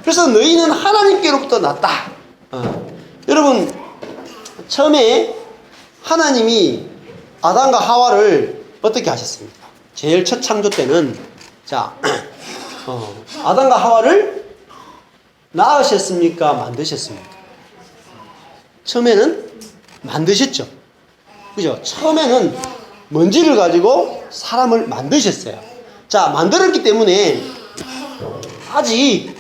그래서 너희는 하나님께로부터 났다. 여러분, 처음에 하나님이 아담과 하와를 어떻게 하셨습니까? 제일 첫 창조 때는 아담과 하와를 낳으셨습니까? 만드셨습니까? 처음에는 만드셨죠. 그죠? 처음에는 먼지를 가지고 사람을 만드셨어요. 자, 만들었기 때문에 아직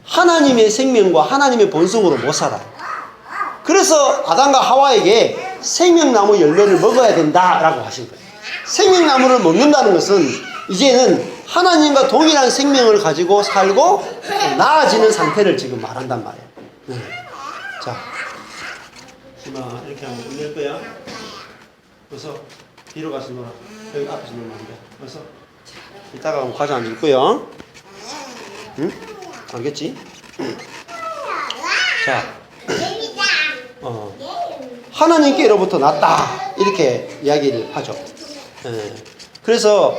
하나님의 생명과 하나님의 본성으로 못 살아요. 그래서 아담과 하와에게 생명나무 열매를 먹어야 된다라고 하신 거예요. 생명나무를 먹는다는 것은 이제는 하나님과 동일한 생명을 가지고 살고 나아지는 상태를 지금 말한단 말이에요. 자, 심아 이렇게 하면 끝낼 거야. 어서 뒤로 가서 놀아. 여기 앞에서 놀면 안 돼. 어서 이따가 과자 안 줄 거야. 응? 알겠지? 자, 하나님께로부터 났다 이렇게 이야기를 하죠. 그래서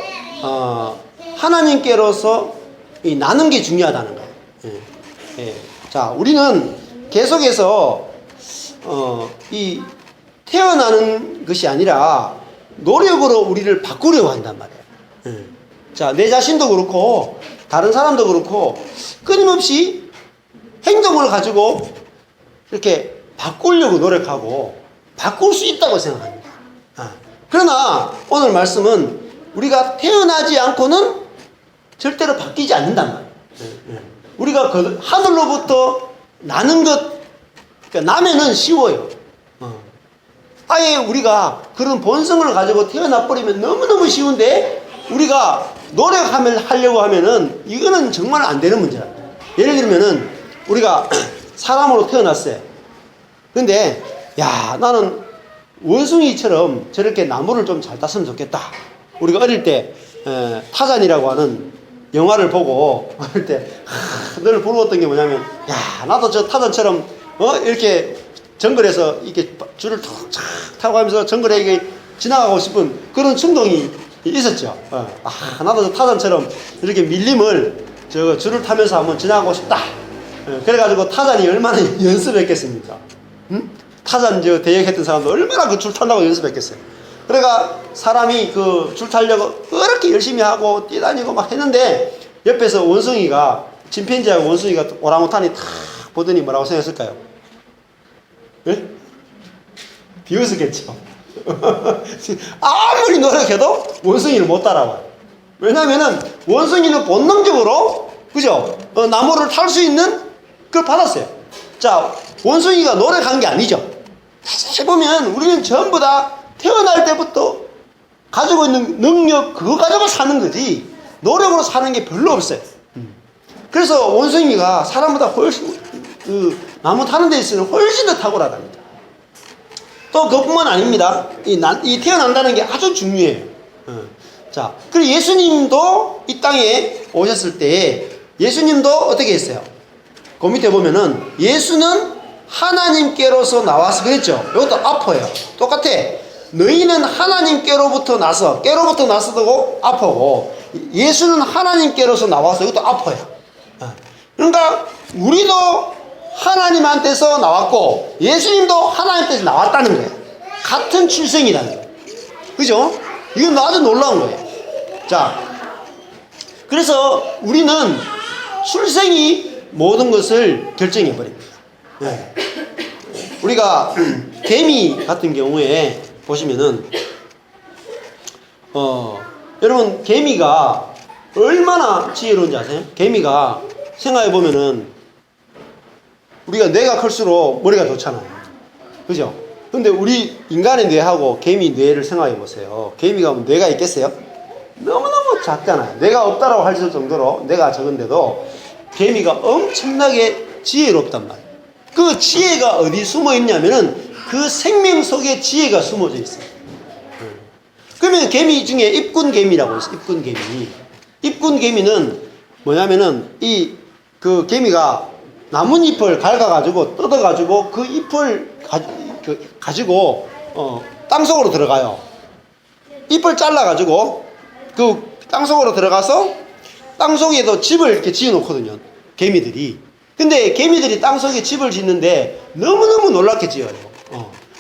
하나님께로서 이 나는 게 중요하다는 거예요. 자, 우리는 계속해서 이 태어나는 것이 아니라 노력으로 우리를 바꾸려고 한단 말이에요. 자, 내 자신도 그렇고 다른 사람도 그렇고 끊임없이 행동을 가지고 이렇게 바꾸려고 노력하고 바꿀 수 있다고 생각합니다. 그러나 오늘 말씀은 우리가 태어나지 않고는 절대로 바뀌지 않는단 말이에요. 우리가 하늘로부터 나는 것, 그러니까 나면은 쉬워요. 아예 우리가 그런 본성을 가지고 태어나 버리면 너무너무 쉬운데 우리가 하려고 하면은 이거는 정말 안 되는 문제다. 예를 들면은 우리가 사람으로 태어났어요. 근데 나는 원숭이처럼 저렇게 나무를 좀 잘 땄으면 좋겠다. 우리가 어릴 때 타잔이라고 하는 영화를 보고 어릴 때 늘 부러웠던 게 뭐냐면 나도 저 타잔처럼 이렇게 정글에서 이렇게 줄을 탁 타고 가면서 정글에 이렇게 지나가고 싶은 그런 충동이 있었죠. 나도 저 타잔처럼 이렇게 밀림을 줄을 타면서 한번 지나가고 싶다. 그래가지고 타잔이 얼마나 연습했겠습니까? 타잔 대역했던 사람도 얼마나 그 줄 탄다고 연습했겠어요. 그러니까 사람이 그 줄 타려고 그렇게 열심히 하고 뛰다니고 막 했는데 옆에서 원숭이가 침팬지하고 원숭이가 오랑우탄이 탁 보더니 뭐라고 생각했을까요? 예? 비웃었겠죠. 아무리 노력해도 원숭이를 못 따라와요. 왜냐면은 원숭이는 본능적으로 그죠? 나무를 탈 수 있는 그걸 받았어요. 자, 원숭이가 노력한 게 아니죠. 사실 보면 우리는 전부 다 태어날 때부터 가지고 있는 능력 그거 가지고 사는 거지 노력으로 사는 게 별로 없어요. 그래서 원숭이가 사람보다 훨씬 그 나무 타는 데 있어서는 훨씬 더 탁월하답니다. 또 그것뿐만 아닙니다. 이 태어난다는 게 아주 중요해요. 자, 그리고 예수님도 이 땅에 오셨을 때 예수님도 어떻게 했어요? 그 밑에 보면은 예수는 하나님께로서 나와서 그랬죠. 이것도 아파요. 똑같아. 너희는 하나님께로부터 나서 깨로부터 나서도 아파고 예수는 하나님께로서 나와서 이것도 아파요. 그러니까 우리도 하나님한테서 나왔고 예수님도 하나님께서 나왔다는 거예요. 같은 출생이라는 거예요. 그죠? 이건 아주 놀라운 거예요. 자, 그래서 우리는 출생이 모든 것을 결정해 버립니다. 네. 우리가 개미 같은 경우에 보시면은 여러분 개미가 얼마나 지혜로운지 아세요? 개미가 생각해 보면은 우리가 뇌가 클수록 머리가 좋잖아요. 그죠? 근데 우리 인간의 뇌하고 개미 뇌를 생각해 보세요. 개미가 뇌가 있겠어요? 너무너무 작잖아요. 뇌가 없다라고 할 정도로 뇌가 적은데도 개미가 엄청나게 지혜롭단 말이에요. 그 지혜가 어디 숨어 있냐면은 그 생명 속에 지혜가 숨어져 있어요. 그러면 개미 중에 입군개미라고 있어요. 입군개미. 입군개미는 뭐냐면은 그 개미가 나뭇잎을 갉아가지고 뜯어가지고 그 잎을 가지고 땅속으로 들어가요. 잎을 잘라가지고 그 땅속으로 들어가서 땅속에도 집을 이렇게 지어놓거든요. 개미들이. 근데 개미들이 땅속에 집을 짓는데 너무너무 놀랍게 지어요.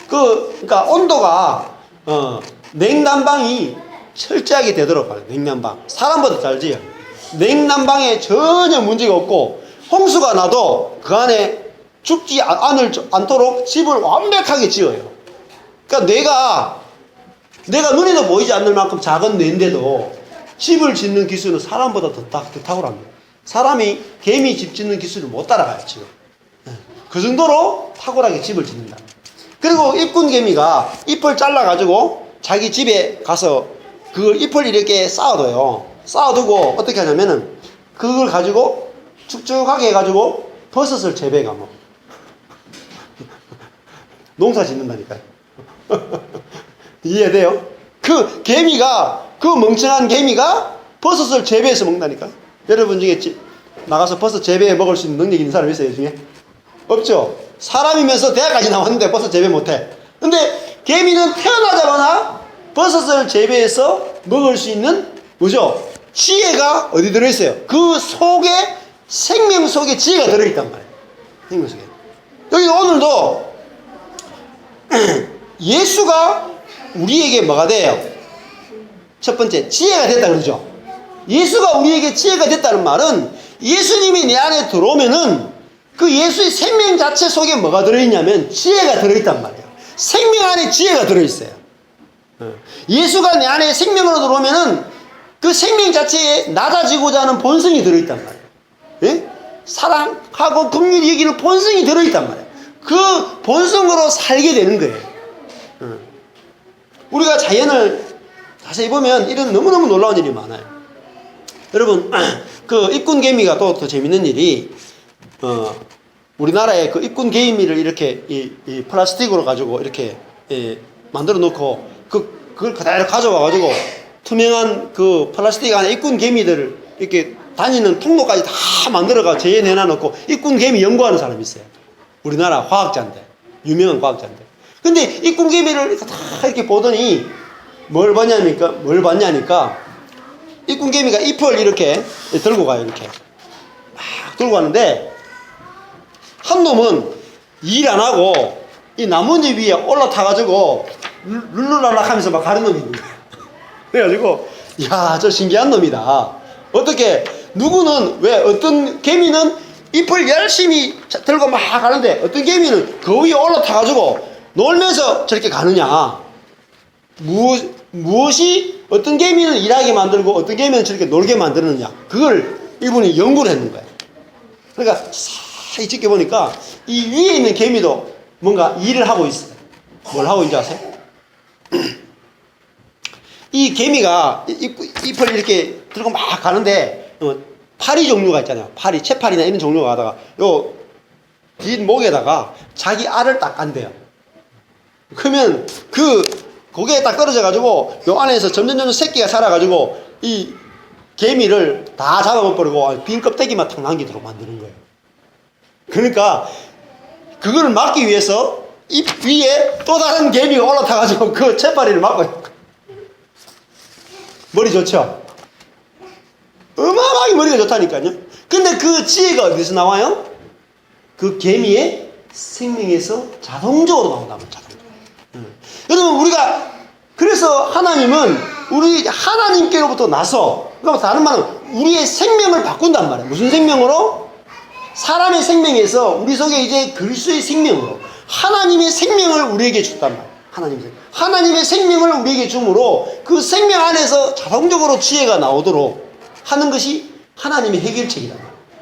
그러니까 온도가 냉난방이 철저하게 되도록 해요. 냉난방. 사람보다 잘 지어요. 냉난방에 전혀 문제가 없고 홍수가 나도 그 안에 죽지 않도록 집을 완벽하게 지어요. 그러니까 내가 눈에도 보이지 않는 만큼 작은 뇌인데도 집을 짓는 기술은 사람보다 더 탁월합니다. 사람이 개미 집 짓는 기술을 못 따라가요, 지금. 그 정도로 탁월하게 집을 짓는다. 그리고 입군개미가 잎을 잘라가지고 자기 집에 가서 그 잎을 이렇게 쌓아둬요. 쌓아두고 어떻게 하냐면은 그걸 가지고 축축하게 해가지고 버섯을 재배해 가면 농사 짓는다니까요. 이해돼요? 그 멍청한 개미가 버섯을 재배해서 먹는다니까. 여러분 중에 나가서 버섯 재배해 먹을 수 있는 능력 있는 사람 있어요, 중에? 없죠? 사람이면서 대학까지 나왔는데 버섯 재배 못해. 근데 개미는 태어나자마자 버섯을 재배해서 먹을 수 있는 뭐죠? 지혜가 어디 들어있어요? 그 속에 생명 속에 지혜가 들어있단 말이에요. 생명 속에. 여기 오늘도 예수가 우리에게 뭐가 돼요? 첫 번째 지혜가 됐다 그러죠. 예수가 우리에게 지혜가 됐다는 말은 예수님이 내 안에 들어오면은 그 예수의 생명 자체 속에 뭐가 들어있냐면 지혜가 들어있단 말이에요. 생명 안에 지혜가 들어있어요. 예수가 내 안에 생명으로 들어오면은 그 생명 자체에 낮아지고자 하는 본성이 들어있단 말이에요. 예? 사랑하고 긍휼히 여기는 본성이 들어있단 말이에요. 그 본성으로 살게 되는 거예요. 우리가 자연을 자세히 보면 이런 너무너무 놀라운 일이 많아요. 여러분, 그 입군개미가 또 더 재밌는 일이 우리나라에 그 입군개미를 이렇게 이 플라스틱으로 가지고 이렇게 만들어 놓고 그걸 그대로 가져와 가지고 투명한 그 플라스틱 안에 입군개미들을 이렇게 다니는 통로까지 다 만들어가 재현해놔 놓고 입군개미 연구하는 사람이 있어요. 우리나라 화학자인데, 유명한 과학자인데. 근데 입군개미를 다 이렇게 보더니 뭘 봤냐니까 입군개미가 잎을 이렇게 들고 가요. 이렇게 막 들고 가는데 한 놈은 일 안 하고 이 나뭇잎 위에 올라타가지고 룰루랄락 하면서 막 가는 놈이 있는 거야. 그래가지고 야, 저 신기한 놈이다. 어떻게 누구는 왜 어떤 개미는 잎을 열심히 들고 막 가는데 어떤 개미는 그 위에 올라타가지고 놀면서 저렇게 가느냐. 무엇이 어떤 개미는 일하게 만들고 어떤 개미는 저렇게 놀게 만드느냐. 그걸 이분이 연구를 했는 거예요. 그러니까 사이 지켜보니까 이 위에 있는 개미도 뭔가 일을 하고 있어요. 뭘 하고 있는지 아세요? 이 개미가 잎을 이렇게 들고 막 가는데 파리 종류가 있잖아요. 파리, 채파리나 이런 종류가 가다가 요 뒷목에다가 자기 알을 딱 깐대요. 그러면 그 고개에 딱 떨어져 가지고 요 안에서 점점 새끼가 살아가지고 이 개미를 다 잡아먹어버리고 빈 껍데기만 탁 남기도록 만드는 거예요. 그러니까 그걸 막기 위해서 잎 위에 또 다른 개미가 올라타가지고 그 채파리를 막고 머리 좋죠? 어마어마하게 머리가 좋다니까요. 근데 그 지혜가 어디서 나와요? 그 개미의 생명에서 자동적으로 나온다고. 자동적으로. 여러분 우리가 그래서 하나님은 우리 하나님께로부터 나서, 그러니까 다른 말은 우리의 생명을 바꾼단 말이에요. 무슨 생명으로? 사람의 생명에서 우리 속에 이제 그리스도의 생명으로 하나님의 생명을 우리에게 줬단 말이에요. 하나님의 생명을 우리에게 주므로 그 생명 안에서 자동적으로 지혜가 나오도록 하는 것이 하나님의 해결책이다.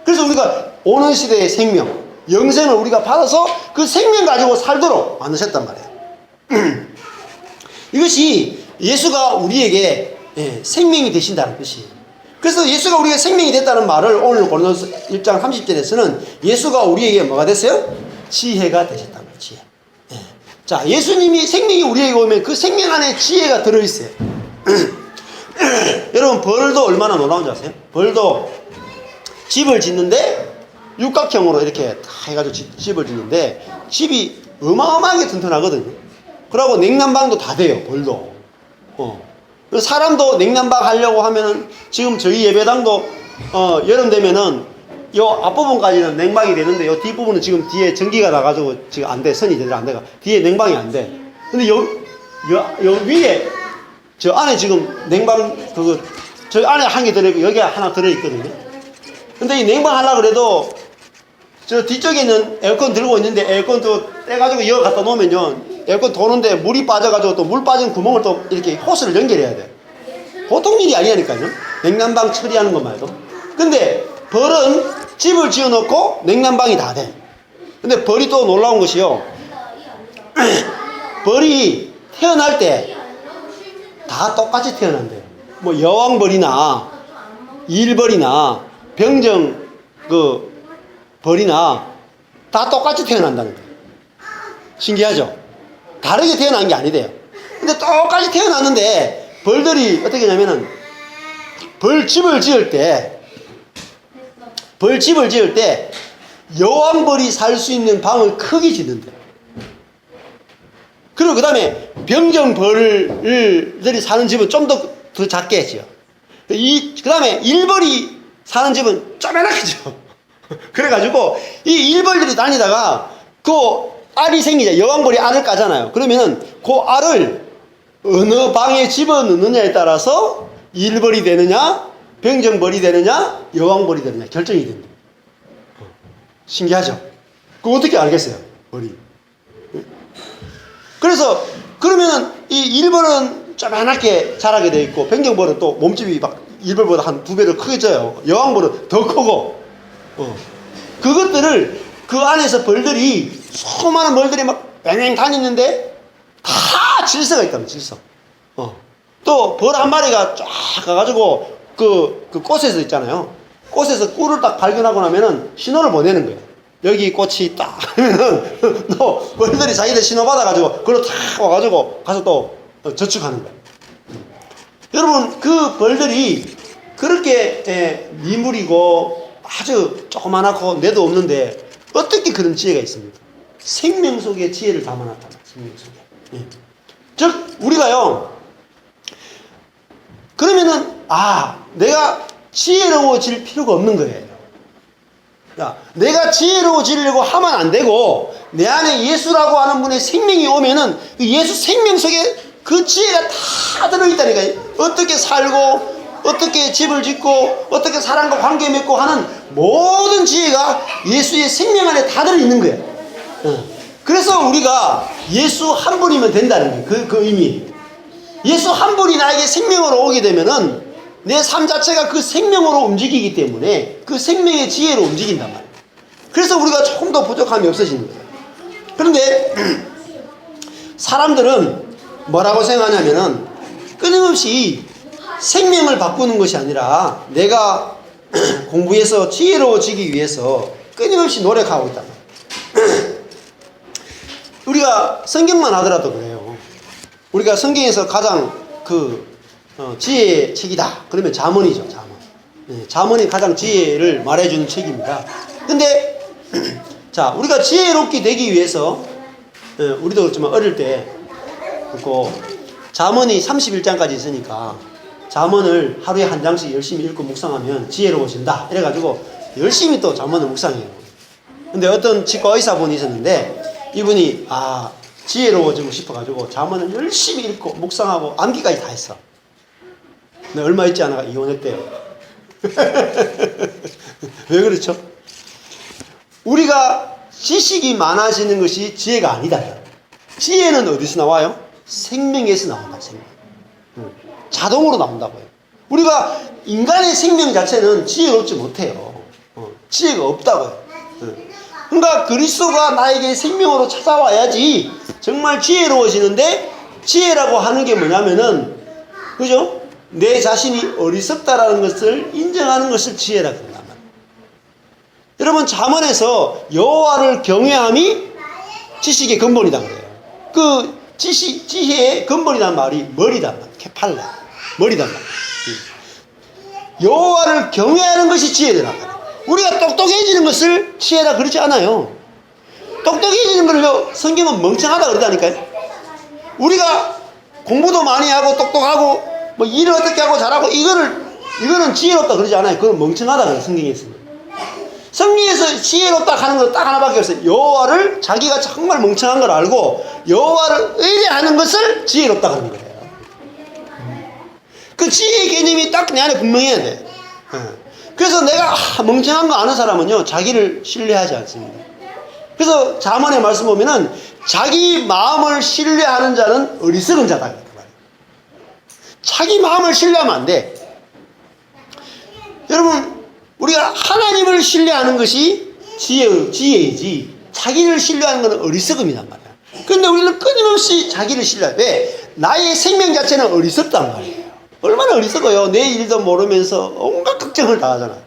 그래서 우리가 오는 시대의 생명, 영생을 우리가 받아서 그 생명 가지고 살도록 만드셨단 말이에요. 이것이 예수가 우리에게 생명이 되신다는 뜻이에요. 그래서 예수가 우리에게 생명이 됐다는 말을 오늘 고린도서 1장 30절에서는 예수가 우리에게 뭐가 됐어요? 지혜가 되셨다는 거예요. 지혜. 자, 예수님이 생명이 우리에게 오면 그 생명 안에 지혜가 들어있어요. 여러분 벌도 얼마나 놀라운지 아세요? 벌도 집을 짓는데 육각형으로 이렇게 다 해가지고 집을 짓는데 집이 어마어마하게 튼튼하거든요. 그러고 냉난방도 다 돼요. 벌도. 사람도 냉난방 하려고 하면은 지금 저희 예배당도 여름 되면은 요 앞부분까지는 냉방이 되는데 요 뒷부분은 지금 뒤에 전기가 나가지고 지금 안 돼. 선이 제대로 안 돼가. 뒤에 냉방이 안 돼. 근데 요 위에 저 안에 지금 냉방 저 안에 한 개 들어있고 여기 하나 들어있거든요. 근데 이 냉방 하려고 그래도 저 뒤쪽에 있는 에어컨 들고 있는데 에어컨도 떼가지고 이거 갖다 놓으면요 에어컨 도는데 물이 빠져가지고 또 물 빠진 구멍을 또 이렇게 호스를 연결해야 돼. 보통 일이 아니라니까요. 냉난방 처리하는 것만 해도. 근데 벌은 집을 지어놓고 냉난방이 다 돼. 근데 벌이 또 놀라운 것이요. 벌이 태어날 때 다 똑같이 태어난대요. 뭐 여왕벌이나 일벌이나 병정 벌이나 다 똑같이 태어난다는 거예요. 신기하죠? 다르게 태어난 게 아니대요. 근데 똑같이 태어났는데 벌들이 어떻게 하냐면은 벌집을 지을 때 여왕벌이 살 수 있는 방을 크게 짓는데, 그리고 그 다음에 병정벌들이 사는 집은 좀 더 작게 했죠. 그 다음에 일벌이 사는 집은 쪼매나게 죠. 그래가지고 이 일벌들이 다니다가 그 알이 생기죠. 여왕벌이 알을 까잖아요. 그러면은 그 알을 어느 방에 집어넣느냐에 따라서 일벌이 되느냐, 병정벌이 되느냐, 여왕벌이 되느냐 결정이 됩니다. 신기하죠? 그거 어떻게 알겠어요? 벌이. 그래서 그러면 이 일벌은 쪼만하게 자라게 돼 있고 병정벌은 또 몸집이 막 일벌보다 한 2배로 크게 져요. 여왕벌은 더 크고. 그것들을 그 안에서 벌들이 수많은 벌들이 막 뱅뱅 다니는데 다 질서가 있다면 질서. 또 벌 한 마리가 쫙 가가지고 그 꽃에서 있잖아요. 꽃에서 꿀을 딱 발견하고 나면은 신호를 보내는 거예요. 여기 꽃이 딱 하면은 또 벌들이 자기들 신호 받아가지고 그걸 탁 와가지고 가서 또 저축하는 거예요. 여러분 그 벌들이 그렇게 미물이고 아주 조그만하고 내도 없는데 어떻게 그런 지혜가 있습니까? 생명 속에 지혜를 담아놨다. 생명 속에. 즉 우리가요 그러면은 내가 지혜로워질 필요가 없는 거예요. 야, 내가 지혜로워지려고 하면 안 되고 내 안에 예수라고 하는 분의 생명이 오면은 그 예수 생명 속에 그 지혜가 다 들어있다니까요. 어떻게 살고 어떻게 집을 짓고 어떻게 사람과 관계 맺고 하는 모든 지혜가 예수의 생명 안에 다 들어있는 거예요. 그래서 우리가 예수 한 분이면 된다는 거예요. 그 의미. 예수 한 분이 나에게 생명으로 오게 되면은 내 삶 자체가 그 생명으로 움직이기 때문에 그 생명의 지혜로 움직인단 말이에요. 그래서 우리가 조금 더 부족함이 없어지는 거예요. 그런데 사람들은 뭐라고 생각하냐면은 끊임없이 생명을 바꾸는 것이 아니라 내가 공부해서 지혜로워지기 위해서 끊임없이 노력하고 있단 말이에요. 우리가 성경만 하더라도 그래요. 우리가 성경에서 가장 지혜의 책이다 그러면 잠언이죠. 잠언. 잠언이 가장 지혜를 말해주는 책입니다. 근데 자, 우리가 지혜롭게 되기 위해서 우리도 그렇지만 어릴 때 잠언이 31장까지 있으니까 잠언을 하루에 한 장씩 열심히 읽고 묵상하면 지혜로워진다 이래가지고 열심히 또 잠언을 묵상해요. 근데 어떤 치과 의사분이 있었는데 이분이 지혜로워지고 싶어가지고 잠언을 열심히 읽고 묵상하고 암기까지 다 했어. 근데 얼마 있지 않아가 이혼했대요. 왜 그렇죠? 우리가 지식이 많아지는 것이 지혜가 아니다. 지혜는 어디서 나와요? 생명에서 나온다. 생명. 자동으로 나온다고요. 우리가 인간의 생명 자체는 지혜롭지 못해요. 지혜가 없다고요. 그러니까 그리스도가 나에게 생명으로 찾아와야지 정말 지혜로워지는데, 지혜라고 하는 게 뭐냐면은, 그죠? 내 자신이 어리석다라는 것을 인정하는 것을 지혜라고 합니다. 여러분, 잠언에서 여호와를 경외함이 지식의 근본이다 그래요. 그 지혜의 근본이란 말이 머리단 말이에요. 케팔라. 머리단 말이에요. 여호와를 경외하는 것이 지혜란 말이에요. 우리가 똑똑해지는 것을 지혜라 그러지 않아요. 똑똑해지는 걸 성경은 멍청하다 그러다니까요. 우리가 공부도 많이 하고 똑똑하고 뭐 일을 어떻게 하고 잘하고 이거는 지혜롭다 그러지 않아요. 그건 멍청하다 그래요. 성경에서는. 성경에서 지혜롭다 하는 건 딱 하나밖에 없어요. 여호와를 자기가 정말 멍청한 걸 알고 여호와를 의뢰하는 것을 지혜롭다 그러는 거예요. 그 지혜의 개념이 딱 내 안에 분명해야 돼. 그래서 내가 멍청한 거 아는 사람은요, 자기를 신뢰하지 않습니다. 그래서 잠언의 말씀 보면은 자기 마음을 신뢰하는 자는 어리석은 자다 이렇게 말해요. 자기 마음을 신뢰하면 안 돼. 여러분, 우리가 하나님을 신뢰하는 것이 지혜이지 자기를 신뢰하는 것은 어리석음이란 말이야. 그런데 우리는 끊임없이 자기를 신뢰해. 왜? 나의 생명 자체는 어리석단 말이에요. 얼마나 어리석어요. 내 일도 모르면서 온갖 걱정을 다 하잖아요.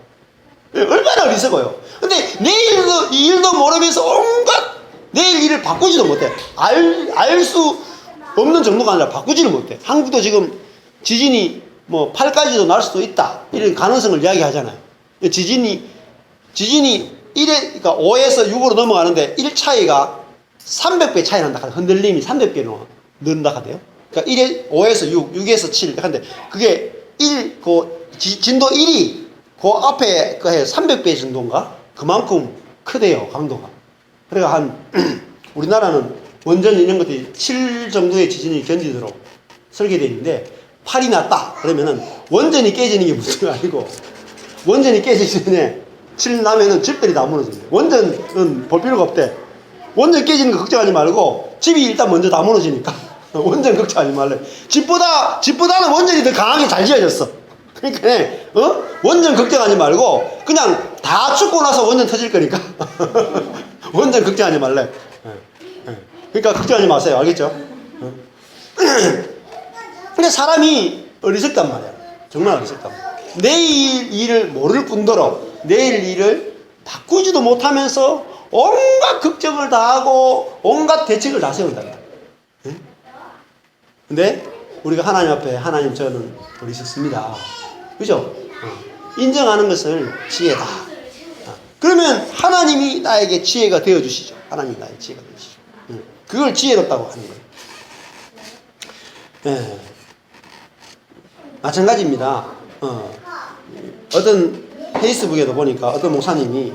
얼마나 어리석어요. 근데 내 일도 모르면서 온갖 내일 일을 바꾸지도 못해. 알 수 없는 정도가 아니라 바꾸지를 못해. 한국도 지금 지진이 뭐 8까지도 날 수도 있다, 이런 가능성을 이야기하잖아요. 지진이 1에, 그러니까 5에서 6으로 넘어가는데 1 차이가 300배 차이 난다. 흔들림이 300배로 는다 하대요. 그러니까 5에서 6, 6에서 7. 근데 그게 진도 1이 그 앞에 300배 정도인가? 그만큼 크대요, 강도가. 그러니까 우리나라는 원전 이런 것들이 7 정도의 지진이 견디도록 설계되어 있는데 8이 났다 그러면은 원전이 깨지는 게 문제가 아니고, 원전이 깨지기 전에 7 나면은 집들이 다 무너집니다. 원전은 볼 필요가 없대. 원전 깨지는 거 걱정하지 말고 집이 일단 먼저 다 무너지니까 원전 걱정하지 말래. 집보다는 원전이 더 강하게 잘 지어졌어. 그러니까 원전 걱정하지 말고 그냥 다 죽고 나서 원전 터질 거니까 원전 걱정하지 말래. 그러니까 걱정하지 마세요. 알겠죠? 근데 사람이 어리석단 말이야. 정말 어리석단 말이야. 내일 일을 모를 뿐더러 내일 일을 바꾸지도 못하면서 온갖 걱정을 다 하고 온갖 대책을 다 세운단 말이야. 근데 우리가 하나님 앞에, 하나님 저는 어리석습니다. 그죠? 인정하는 것을 지혜다. 그러면 하나님이 나에게 지혜가 되어주시죠. 하나님이 나의 지혜가 되어주시죠. 그걸 지혜롭다고 하는 거예요. 마찬가지입니다. 어떤 페이스북에도 보니까 어떤 목사님이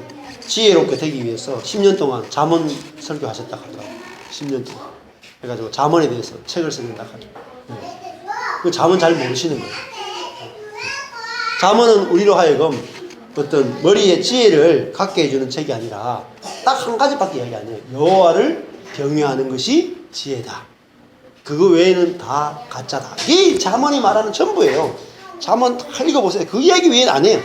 지혜롭게 되기 위해서 10년 동안 잠언 설교하셨다 하더라고요. 10년 동안. 그래가지고 잠언에 대해서 책을 쓰는다 하죠. 그 잠언 잘 모르시는 거예요. 잠언은 우리로 하여금 어떤 머리에 지혜를 갖게 해주는 책이 아니라 딱 한 가지밖에 이야기 안 해요. 여호와를 경외하는 것이 지혜다. 그거 외에는 다 가짜다. 이게 잠언이 말하는 전부예요. 잠언 다 읽어보세요. 그 이야기 외에는 안 해요.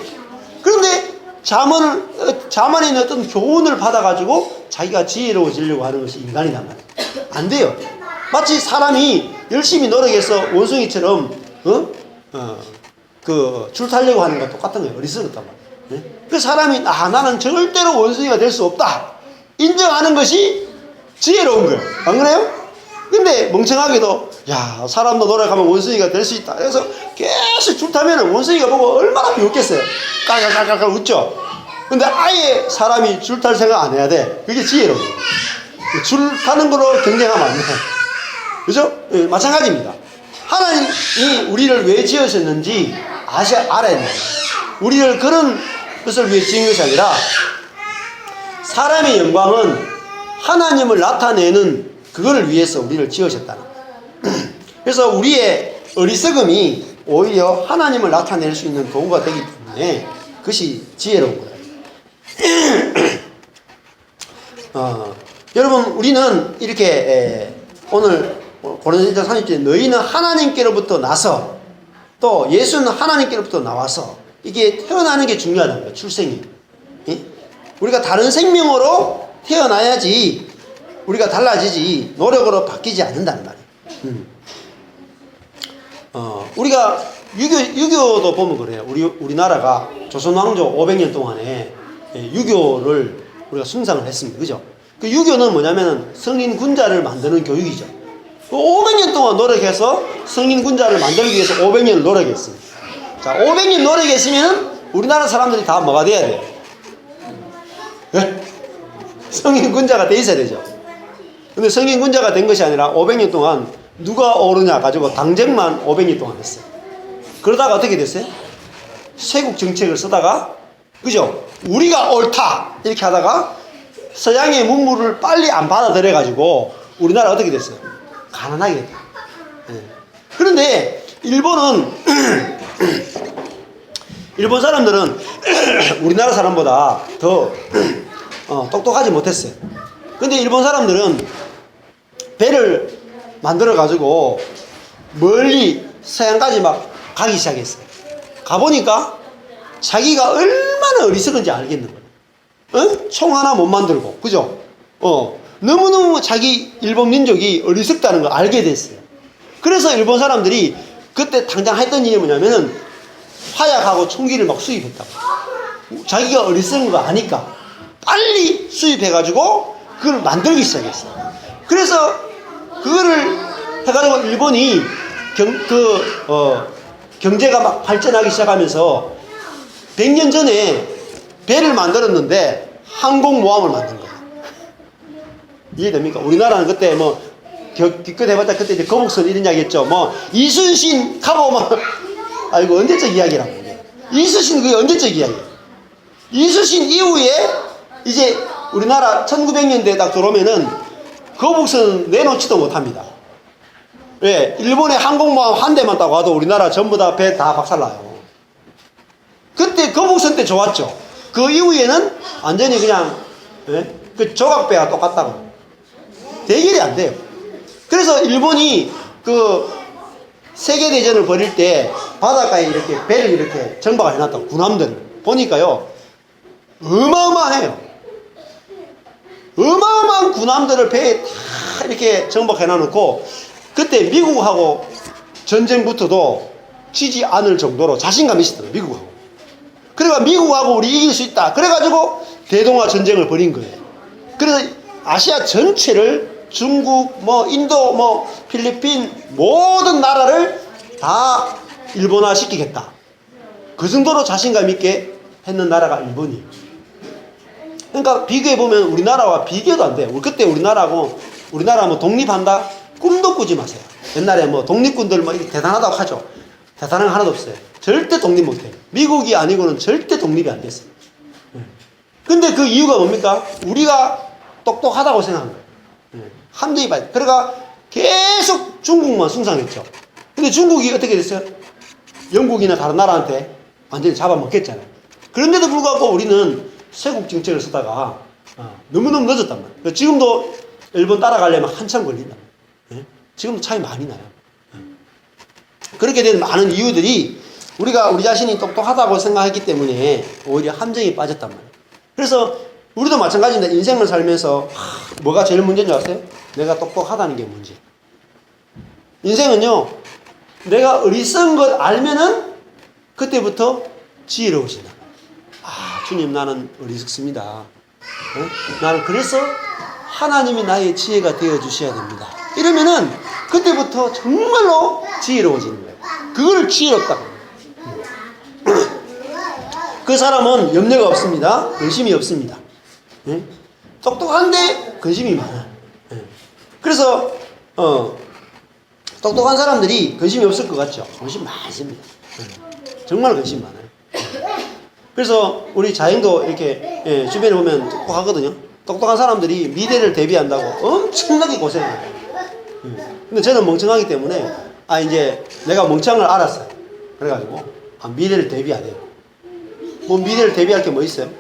그런데 잠언에 있는 어떤 교훈을 받아가지고 자기가 지혜로워지려고 하는 것이 인간이란 말이에요. 안 돼요. 마치 사람이 열심히 노력해서 원숭이처럼 줄 타려고 하는 거 똑같은 거예요. 어리석었단 말이에요. 그 사람이 나는 절대로 원숭이가 될 수 없다 인정하는 것이 지혜로운 거예요. 안 그래요? 근데 멍청하게도 사람도 노력하면 원숭이가 될 수 있다. 그래서 계속 줄 타면 원숭이가 보고 얼마나 비웃겠어요. 깔깔깔깔 웃죠. 근데 아예 사람이 줄 탈 생각 안 해야 돼. 그게 지혜로운 거예요. 줄 타는 걸로 경쟁하면 안 돼. 그죠? 마찬가지입니다. 하나님이 우리를 왜 지으셨는지 알아야 돼요. 우리를 그런 것을 위해 지은 것이 아니라 사람의 영광은 하나님을 나타내는 그거를 위해서 우리를 지으셨다. 그래서 우리의 어리석음이 오히려 하나님을 나타낼 수 있는 도구가 되기 때문에 그것이 지혜로운 거예요. 여러분 우리는 이렇게 오늘 고린도전서 30절에 너희는 하나님께로부터 나서 또 예수는 하나님께로부터 나와서 이게 태어나는 게 중요하다는 거예요. 출생이. 우리가 다른 생명으로 태어나야지 우리가 달라지지 노력으로 바뀌지 않는다는 말이에요. 우리가 유교도 보면 그래요. 우리나라가 조선왕조 500년 동안에 유교를 우리가 숭상을 했습니다. 그죠? 그 유교는 뭐냐면은 성인 군자를 만드는 교육이죠. 500년 동안 노력해서 성인 군자를 만들기 위해서 500년을 노력했습니다. 자, 500년 노력했으면 우리나라 사람들이 다 뭐가 돼야 돼요? 네? 성인 군자가 돼 있어야 되죠. 근데 성인 군자가 된 것이 아니라 500년 동안 누가 오르냐 가지고 당쟁만 500년 동안 했어요. 그러다가 어떻게 됐어요? 세국 정책을 쓰다가 그죠? 우리가 옳다 이렇게 하다가 서양의 문물을 빨리 안 받아들여 가지고 우리나라 어떻게 됐어요? 가난하게 됐다. 네. 그런데 일본은 일본 사람들은 우리나라 사람보다 더 똑똑하지 못했어요. 근데 일본 사람들은 배를 만들어 가지고 멀리 서양까지 막 가기 시작했어요. 가보니까 자기가 얼마나 어리석은지 알겠는 거예요. 총 하나 못 만들고, 그죠? 너무너무 자기 일본 민족이 어리석다는 걸 알게 됐어요. 그래서 일본 사람들이 그때 당장 했던 일이 뭐냐면은 화약하고 총기를 막 수입했다고. 자기가 어리석은 거 아니까 빨리 수입해가지고 그걸 만들기 시작했어요. 그래서 그거를 해가지고 일본이 경제가 막 발전하기 시작하면서 100년 전에 배를 만들었는데 항공모함을 만든 거예요. 이해됩니까? 우리나라는 그때 뭐 기껏 해봤자 그때 이제 거북선 이런 이야기 했죠. 뭐 이순신 가고 막 이거 언제적 이야기라고. 이순신 그게 언제적 이야기예요. 이순신 이후에 이제 우리나라 1900년대에 딱 들어오면은 거북선 내놓지도 못합니다. 왜? 일본의 항공모함 한 대만 타고 와도 우리나라 전부 다 배 다 박살나요. 그때 거북선 때 좋았죠. 그 이후에는 완전히 그냥 그 조각배가 똑같다고. 대결이 안 돼요. 그래서 일본이 그 세계대전을 벌일 때 바닷가에 이렇게 배를 이렇게 정박을 해놨다고. 군함들을 보니까요 어마어마해요. 어마어마한 군함들을 배에 다 이렇게 정박해 놔놓고 그때 미국하고 전쟁부터도 지지 않을 정도로 자신감이 있었어요. 미국하고. 그러니까 미국하고 우리 이길 수 있다. 그래가지고 대동아 전쟁을 벌인 거예요. 그래서 아시아 전체를 중국, 뭐 인도, 뭐 필리핀 모든 나라를 다 일본화 시키겠다. 그 정도로 자신감 있게 했는 나라가 일본이에요. 그러니까 비교해보면 우리나라와 비교도 안 돼요. 그때 우리나라 뭐 독립한다? 꿈도 꾸지 마세요. 옛날에 뭐 독립군들 뭐 이렇게 대단하다고 하죠. 대단한 거 하나도 없어요. 절대 독립 못해요. 미국이 아니고는 절대 독립이 안 됐어요. 근데 그 이유가 뭡니까? 우리가 똑똑하다고 생각한 거예요. 함정이 빠져. 그러니까 계속 중국만 숭상했죠. 근데 중국이 어떻게 됐어요? 영국이나 다른 나라한테 완전히 잡아먹겠잖아요. 그런데도 불구하고 우리는 쇄국 정책을 쓰다가 너무너무 늦었단 말이에요. 지금도 일본 따라가려면 한참 걸린단 말이에요. 지금도 차이 많이 나요. 그렇게 된 많은 이유들이 우리가 우리 자신이 똑똑하다고 생각했기 때문에 오히려 함정이 빠졌단 말이에요. 그래서 우리도 마찬가지입니다. 인생을 살면서 뭐가 제일 문제인 줄 아세요? 내가 똑똑하다는 게 문제. 인생은요, 내가 어리석은 것 알면은 그때부터 지혜로워진다. 주님, 나는 어리석습니다. 나는 그래서 하나님이 나의 지혜가 되어 주셔야 됩니다. 이러면은 그때부터 정말로 지혜로워지는 거예요. 그걸 지혜롭다고. 그 사람은 염려가 없습니다. 근심이 없습니다. 똑똑한데 근심이 많아요. 그래서 똑똑한 사람들이 근심이 없을 것 같죠? 근심 많습니다. 정말 근심 많아요. 그래서 우리 자행도 이렇게 주변에 보면 똑똑하거든요. 똑똑한 사람들이 미래를 대비한다고 엄청나게 고생해요. 근데 저는 멍청하기 때문에 이제 내가 멍청한 걸 알았어요. 그래가지고 미래를 대비 안 해요. 뭐 미래를 대비할 게 뭐 있어요?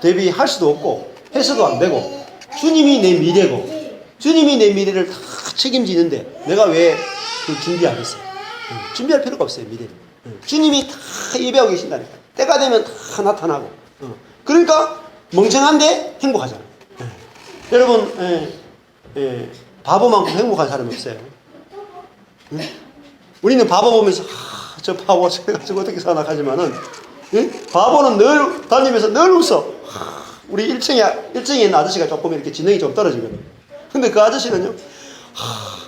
대비할 수도 없고 해서도 안 되고 주님이 내 미래고 주님이 내 미래를 다 책임지는데 내가 왜 그걸 준비하겠어요? 준비할 필요가 없어요. 미래를. 주님이 다 예배하고 계신다니까. 때가 되면 다 나타나고. 그러니까 멍청한데 행복하잖아요. 여러분 바보만큼 행복한 사람이 없어요. 우리는 바보 보면서 저 바보 저거 어떻게 사나 하지만은 바보는 늘 다니면서 늘 웃어. 우리 1층에 있는 아저씨가 조금 이렇게 지능이 좀 떨어지거든. 근데 그 아저씨는요,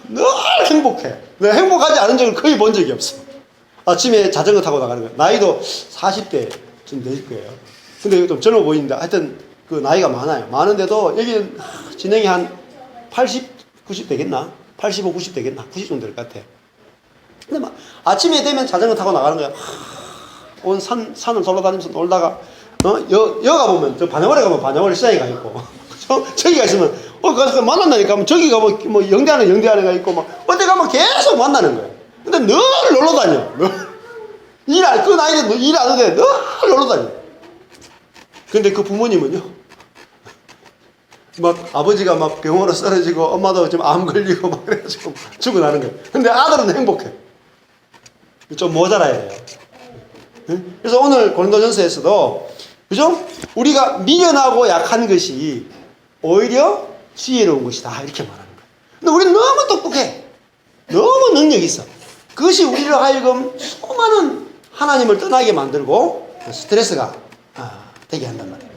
늘 행복해. 내가 행복하지 않은 적을 거의 본 적이 없어. 아침에 자전거 타고 나가는 거야. 나이도 40대쯤 될 거예요. 근데 좀 젊어 보이는데 하여튼 그 나이가 많아요. 많은데도 여기는 지능이 한 80, 90 되겠나? 85, 90 되겠나? 90 정도 될 것 같아. 근데 막 아침에 되면 자전거 타고 나가는 거야. 온 산을 돌아다니면서 놀다가 여가 보면 저 반야월에 가면 반야월 시장에 가 있고 저기가 있으면 가서 만난다니까. 저기 가면 뭐 영대하는 가 있고 막 어디 가면 계속 만나는 거예요. 근데 늘 놀러 다녀. 그 나이에 일 안 하는데 늘 놀러 다녀. 근데 그 부모님은요, 막 아버지가 막 병원으로 쓰러지고 엄마도 좀 암 걸리고 막 그래가지고 죽어나는 거예요. 근데 아들은 행복해. 좀 모자라야 돼요. 그래서 오늘 고린도전서에서도 그죠? 우리가 미련하고 약한 것이 오히려 지혜로운 것이다 이렇게 말하는 거예요. 근데 우리는 너무 똑똑해. 너무 능력이 있어. 그것이 우리를 하여금 수많은 하나님을 떠나게 만들고 스트레스가 되게 한단 말이에요.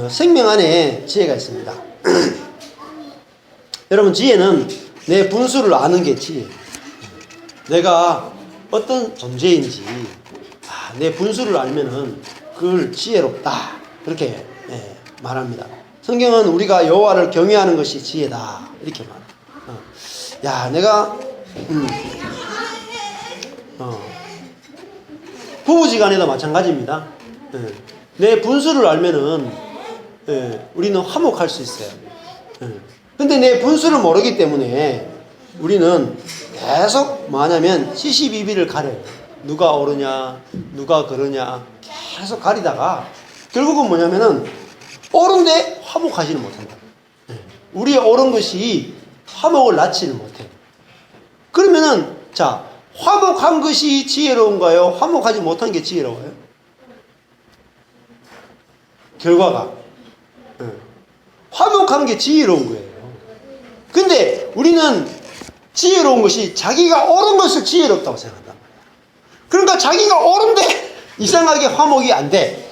생명 안에 지혜가 있습니다. 여러분, 지혜는 내 분수를 아는 게 지혜. 내가 어떤 존재인지 내 분수를 알면은 그걸 지혜롭다 그렇게 말합니다. 성경은 우리가 여호와를 경외하는 것이 지혜다 이렇게 말해요. 내가 부부지간에도 마찬가지입니다. 내 분수를 알면은 우리는 화목할 수 있어요. 근데 내 분수를 모르기 때문에 우리는 계속 뭐하냐면 시시비비를 가려요. 누가 옳으냐 누가 그러냐 계속 가리다가 결국은 뭐냐면은 옳은데 화목하지는 못한다. 우리의 옳은 것이 화목을 낳지는 못해요. 그러면은 자, 화목한 것이 지혜로운가요? 화목하지 못한 게 지혜로워요? 결과가 화목한 게 지혜로운 거예요. 근데 우리는 지혜로운 것이 자기가 옳은 것을 지혜롭다고 생각한단 말이야. 그러니까 자기가 옳은데 이상하게 화목이 안 돼.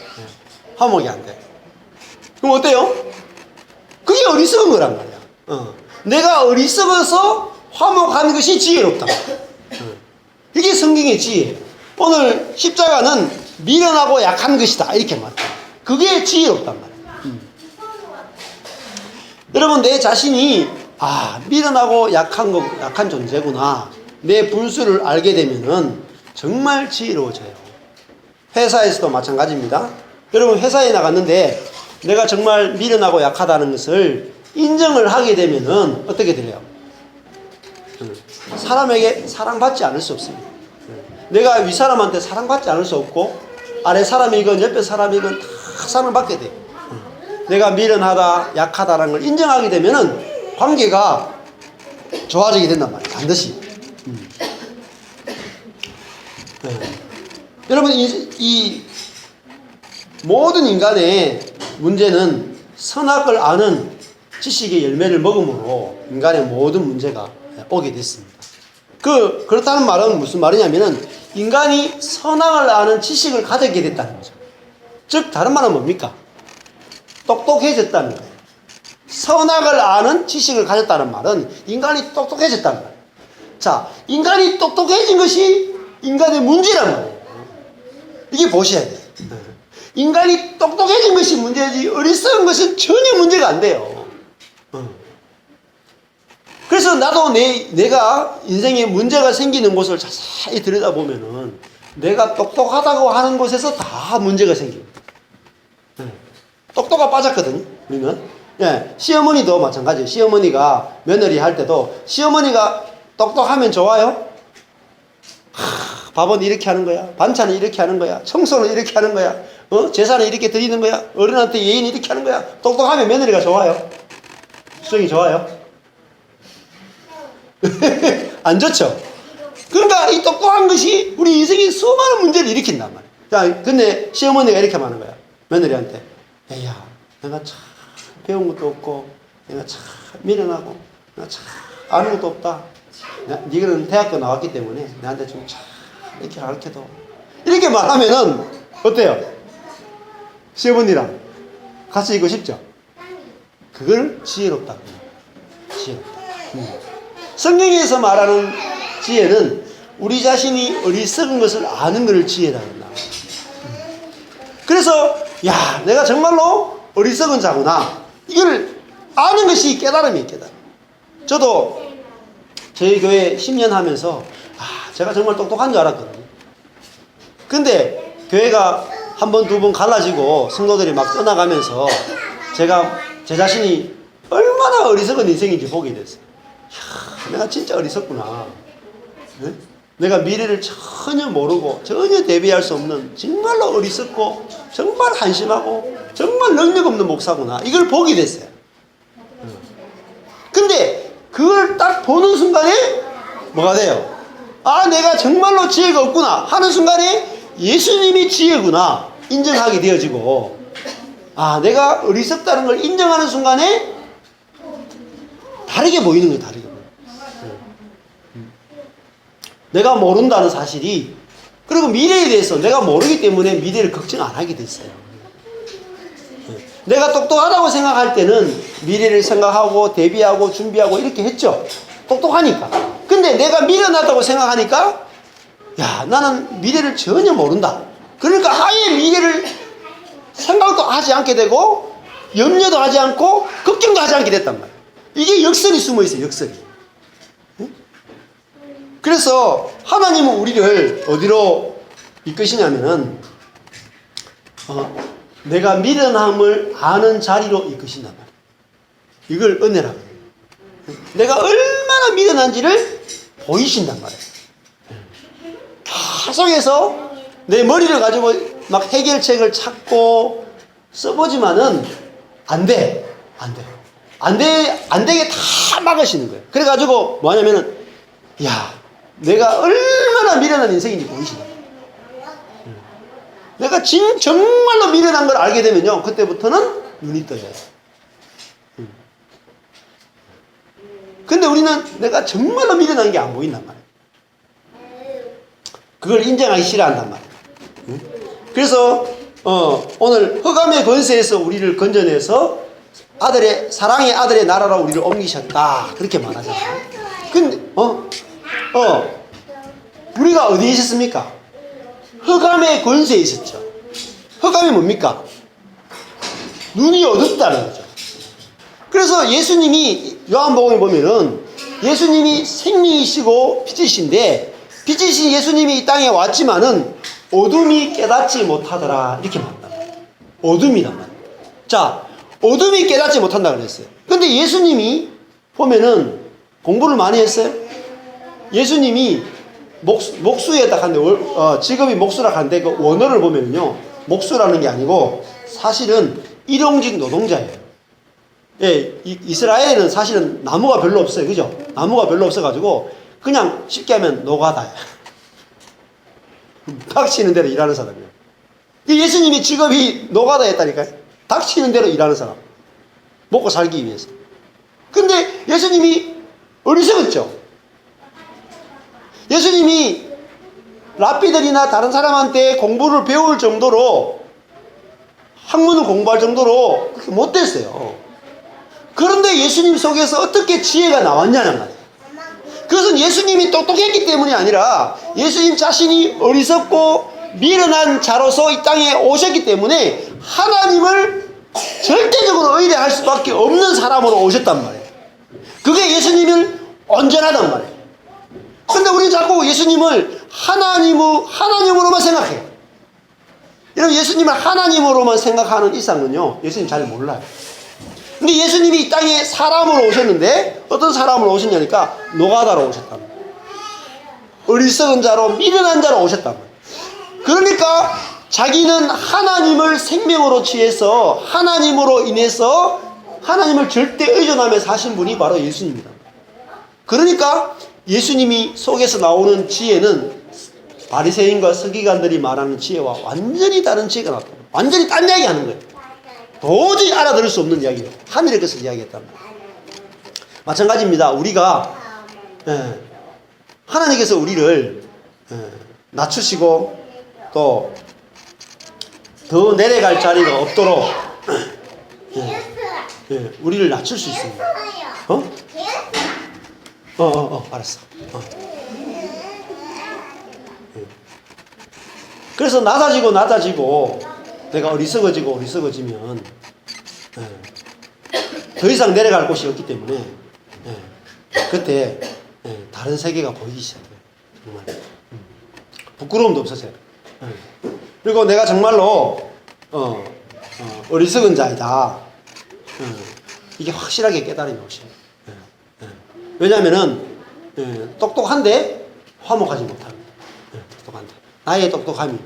화목이 안 돼. 그럼 어때요? 그게 어리석은 거란 말이야. 내가 어리석어서 화목한 것이 지혜롭다. 이게 성경의 지혜예요. 오늘 십자가는 미련하고 약한 것이다 이렇게 말해요. 그게 지혜롭단 말이에요. 여러분, 내 자신이 미련하고 약한 존재구나. 내 분수를 알게 되면은 정말 지혜로워져요. 회사에서도 마찬가지입니다. 여러분 회사에 나갔는데 내가 정말 미련하고 약하다는 것을 인정을 하게 되면은 어떻게 돼요? 사람에게 사랑받지 않을 수 없습니다. 내가 윗사람한테 사랑받지 않을 수 없고 아래 사람이건 옆에 사람이건 다 사랑받게 돼요. 내가 미련하다 약하다라는 걸 인정하게 되면은 관계가 좋아지게 된단 말이에요. 반드시. 네. 여러분 이 모든 인간의 문제는 선악을 아는 지식의 열매를 먹음으로 인간의 모든 문제가 오게 됐습니다. 그렇다는 말은 무슨 말이냐면은 인간이 선악을 아는 지식을 가졌게 됐다는 거죠. 즉 다른 말은 뭡니까? 똑똑해졌다는 거예요. 선악을 아는 지식을 가졌다는 말은 인간이 똑똑해졌다는 거예요. 자, 인간이 똑똑해진 것이 인간의 문제란 말이에요. 이게 보셔야 돼요. 인간이 똑똑해진 것이 문제지 어리석은 것은 전혀 문제가 안 돼요. 그래서 나도 내가 인생에 문제가 생기는 곳을 자세히 들여다보면은 내가 똑똑하다고 하는 곳에서 다 문제가 생깁니다. 똑똑가 빠졌거든요, 우리는. 예, 시어머니도 마찬가지예요. 시어머니가 며느리 할 때도 시어머니가 똑똑하면 좋아요? 밥은 이렇게 하는 거야. 반찬은 이렇게 하는 거야. 청소는 이렇게 하는 거야. 제사는 이렇게 드리는 거야. 어른한테 예의는 이렇게 하는 거야. 똑똑하면 며느리가 좋아요? 수정이 좋아요? 안 좋죠? 그러니까 이 똑똑한 것이 우리 인생에 수많은 문제를 일으킨단 말이야. 자, 근데 시어머니가 이렇게 말하는 거야. 며느리한테. 야, 내가 참 배운 것도 없고, 내가 참 미련하고, 내가 참 아는 것도 없다. 니는 대학교 나왔기 때문에 나한테 좀 참 이렇게 가르쳐도. 이렇게 말하면은 어때요? 시어머니랑 같이 있고 싶죠? 그걸 지혜롭다. 지혜롭다. 성경에서 말하는 지혜는 우리 자신이 어리석은 것을 아는 것을 지혜라 한다. 그래서 야, 내가 정말로 어리석은 자구나. 이걸 아는 것이 깨달음이에요, 깨달음. 저도 저희 교회 10년 하면서 제가 정말 똑똑한 줄 알았거든요. 근데 교회가 한 번, 두 번 갈라지고 성도들이 막 떠나가면서 제가 제 자신이 얼마나 어리석은 인생인지 보게 됐어요. 내가 진짜 어리석구나. 네? 내가 미래를 전혀 모르고 전혀 대비할 수 없는 정말로 어리석고 정말 한심하고 정말 능력 없는 목사구나. 이걸 보게 됐어요. 근데 그걸 딱 보는 순간에 뭐가 돼요? 내가 정말로 지혜가 없구나 하는 순간에 예수님이 지혜구나 인정하게 되어지고 내가 어리석다는 걸 인정하는 순간에 다르게 보이는 거예요. 다르게. 내가 모른다는 사실이 그리고 미래에 대해서 내가 모르기 때문에 미래를 걱정 안 하게 됐어요. 내가 똑똑하다고 생각할 때는 미래를 생각하고 대비하고 준비하고 이렇게 했죠. 똑똑하니까. 근데 내가 미련하다고 생각하니까 나는 미래를 전혀 모른다. 그러니까 아예 미래를 생각도 하지 않게 되고 염려도 하지 않고 걱정도 하지 않게 됐단 말이에요. 이게 역설이 숨어 있어요. 역설이. 그래서 하나님은 우리를 어디로 이끄시냐면은 내가 미련함을 아는 자리로 이끄신단 말이에요. 이걸 은혜라고 해요. 내가 얼마나 미련한지를 보이신단 말이에요. 계속해서 내 머리를 가지고 막 해결책을 찾고 써보지만은 안 돼. 안 되게 다 막으시는 거예요. 그래가지고 뭐냐면은 내가 얼마나 미련한 인생인지 보이시다. 내가 정말로 미련한 걸 알게 되면요, 그때부터는 눈이 떠요. 근데 우리는 내가 정말로 미련한 게 안 보인단 말이에요. 그걸 인정하기 싫어한단 말이에요. 그래서 오늘 흑암의 권세에서 우리를 건져내서 사랑의 아들의 나라로 우리를 옮기셨다. 그렇게 말하잖아요. 근데 우리가 어디에 있었습니까? 흑암의 권세에 있었죠. 흑암이 뭡니까? 눈이 어둡다는 거죠. 그래서 예수님이 요한복음에 보면은 예수님이 생명이시고 빛이신데 빛이신 예수님이 이 땅에 왔지만은 어둠이 깨닫지 못하더라 이렇게 말한다. 어둠이란 말이에요. 자, 어둠이 깨닫지 못한다 그랬어요. 근데 예수님이 보면은 공부를 많이 했어요. 예수님이 목수에 딱 하는데 직업이 목수라 하는데 그 원어를 보면요 목수라는 게 아니고 사실은 일용직 노동자예요. 예, 이스라엘은 사실은 나무가 별로 없어요. 그죠? 나무가 별로 없어가지고 그냥 쉽게 하면 노가다예요. 닥치는 대로 일하는 사람이에요. 예수님이 직업이 노가다였다니까요. 닥치는 대로 일하는 사람. 먹고 살기 위해서. 근데 예수님이 어리석었죠. 예수님이 랍비들이나 다른 사람한테 공부를 배울 정도로 학문을 공부할 정도로 그렇게 못됐어요. 그런데 예수님 속에서 어떻게 지혜가 나왔냐는 말이에요. 그것은 예수님이 똑똑했기 때문이 아니라 예수님 자신이 어리석고 미련한 자로서 이 땅에 오셨기 때문에 하나님을 절대적으로 의뢰할 수밖에 없는 사람으로 오셨단 말이에요. 그게 예수님을 온전하단 말이에요. 근데 우리는 자꾸 예수님을 하나님으로만 생각해요. 여러분, 예수님을 하나님으로만 생각하는 이상은요, 예수님 잘 몰라요. 근데 예수님이 이 땅에 사람으로 오셨는데, 어떤 사람으로 오셨냐니까, 노가다로 오셨단 말이에요. 어리석은 자로, 미련한 자로 오셨단 말이에요. 그러니까, 자기는 하나님을 생명으로 취해서, 하나님으로 인해서, 하나님을 절대 의존하며 사신 분이 바로 예수님입니다. 그러니까, 예수님이 속에서 나오는 지혜는 바리새인과 서기관들이 말하는 지혜와 완전히 다른 지혜가 나왔다. 완전히 딴 이야기 하는 거예요. 도저히 알아들을 수 없는 이야기예요. 하늘의 것을 이야기했단 말이에요. 마찬가지입니다. 우리가 하나님께서 우리를 낮추시고 또 더 내려갈 자리가 없도록 우리를 낮출 수 있습니다. 알았어. 그래서 낮아지고 내가 어리석어지면 더 이상 내려갈 곳이 없기 때문에 그때 다른 세계가 보이기 시작해요. 정말 부끄러움도 없어져요. 그리고 내가 정말로 어리석은 자이다. 이게 확실하게 깨달음이 오셔요. 왜냐하면은 똑똑한데 화목하지 못합니다. 똑똑한데 나의 똑똑함이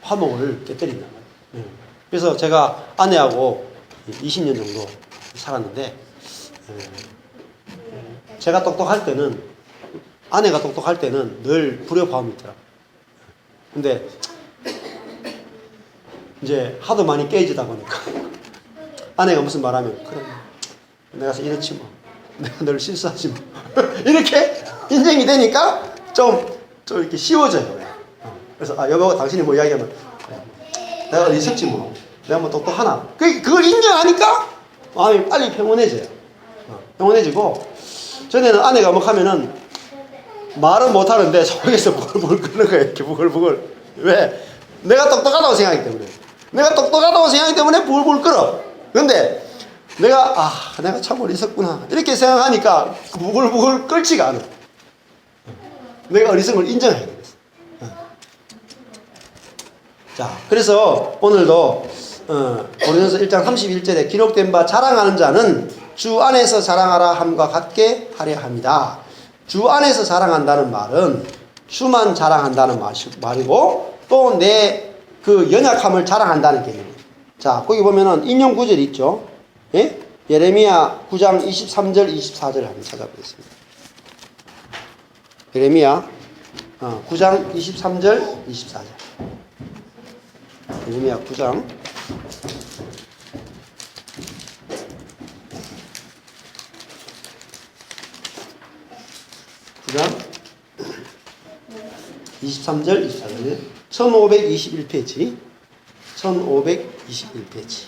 화목을 깨뜨린단 말이에요. 그래서 제가 아내하고 20년 정도 살았는데 제가 똑똑할 때는 아내가 똑똑할 때는 늘 불협화음이 있더라고요. 근데 이제 하도 많이 깨지다 보니까 아내가 무슨 말하면 그래 내가 이렇지 뭐 내가 늘 실수하지 뭐 이렇게 인정이 되니까 좀 이렇게 쉬워져요. 그래서 여보 당신이 뭐 이야기하면 내가 어리석지 뭐 내가 뭐 똑똑하나 그걸 인정하니까 마음이 빨리 평온해져요. 평온해지고 전에는 아내가 뭐 하면은 말은 못하는데 속에서 부글부글 끓는 거예요. 이렇게 부글부글. 왜? 내가 똑똑하다고 생각하기 때문에. 내가 똑똑하다고 생각하기 때문에 부글부글 끓어. 근데 내가 참 어리석구나 이렇게 생각하니까 부글부글 끓지가 않아. 내가 어리석은 걸 인정해야 되겠어. 자, 그래서 오늘도 고린도서 1장 31절에 기록된 바 자랑하는 자는 주 안에서 자랑하라 함과 같게 하려 합니다. 주 안에서 자랑한다는 말은 주만 자랑한다는 말이고 또 내 그 연약함을 자랑한다는 개념이에요. 자, 거기 보면은 인용 구절이 있죠. 예? 예레미야 9장 23절 24절을 한번 찾아보겠습니다. 예레미야 9장 23절 24절. 예레미야 9장 23절 24절 1521페이지 1521페이지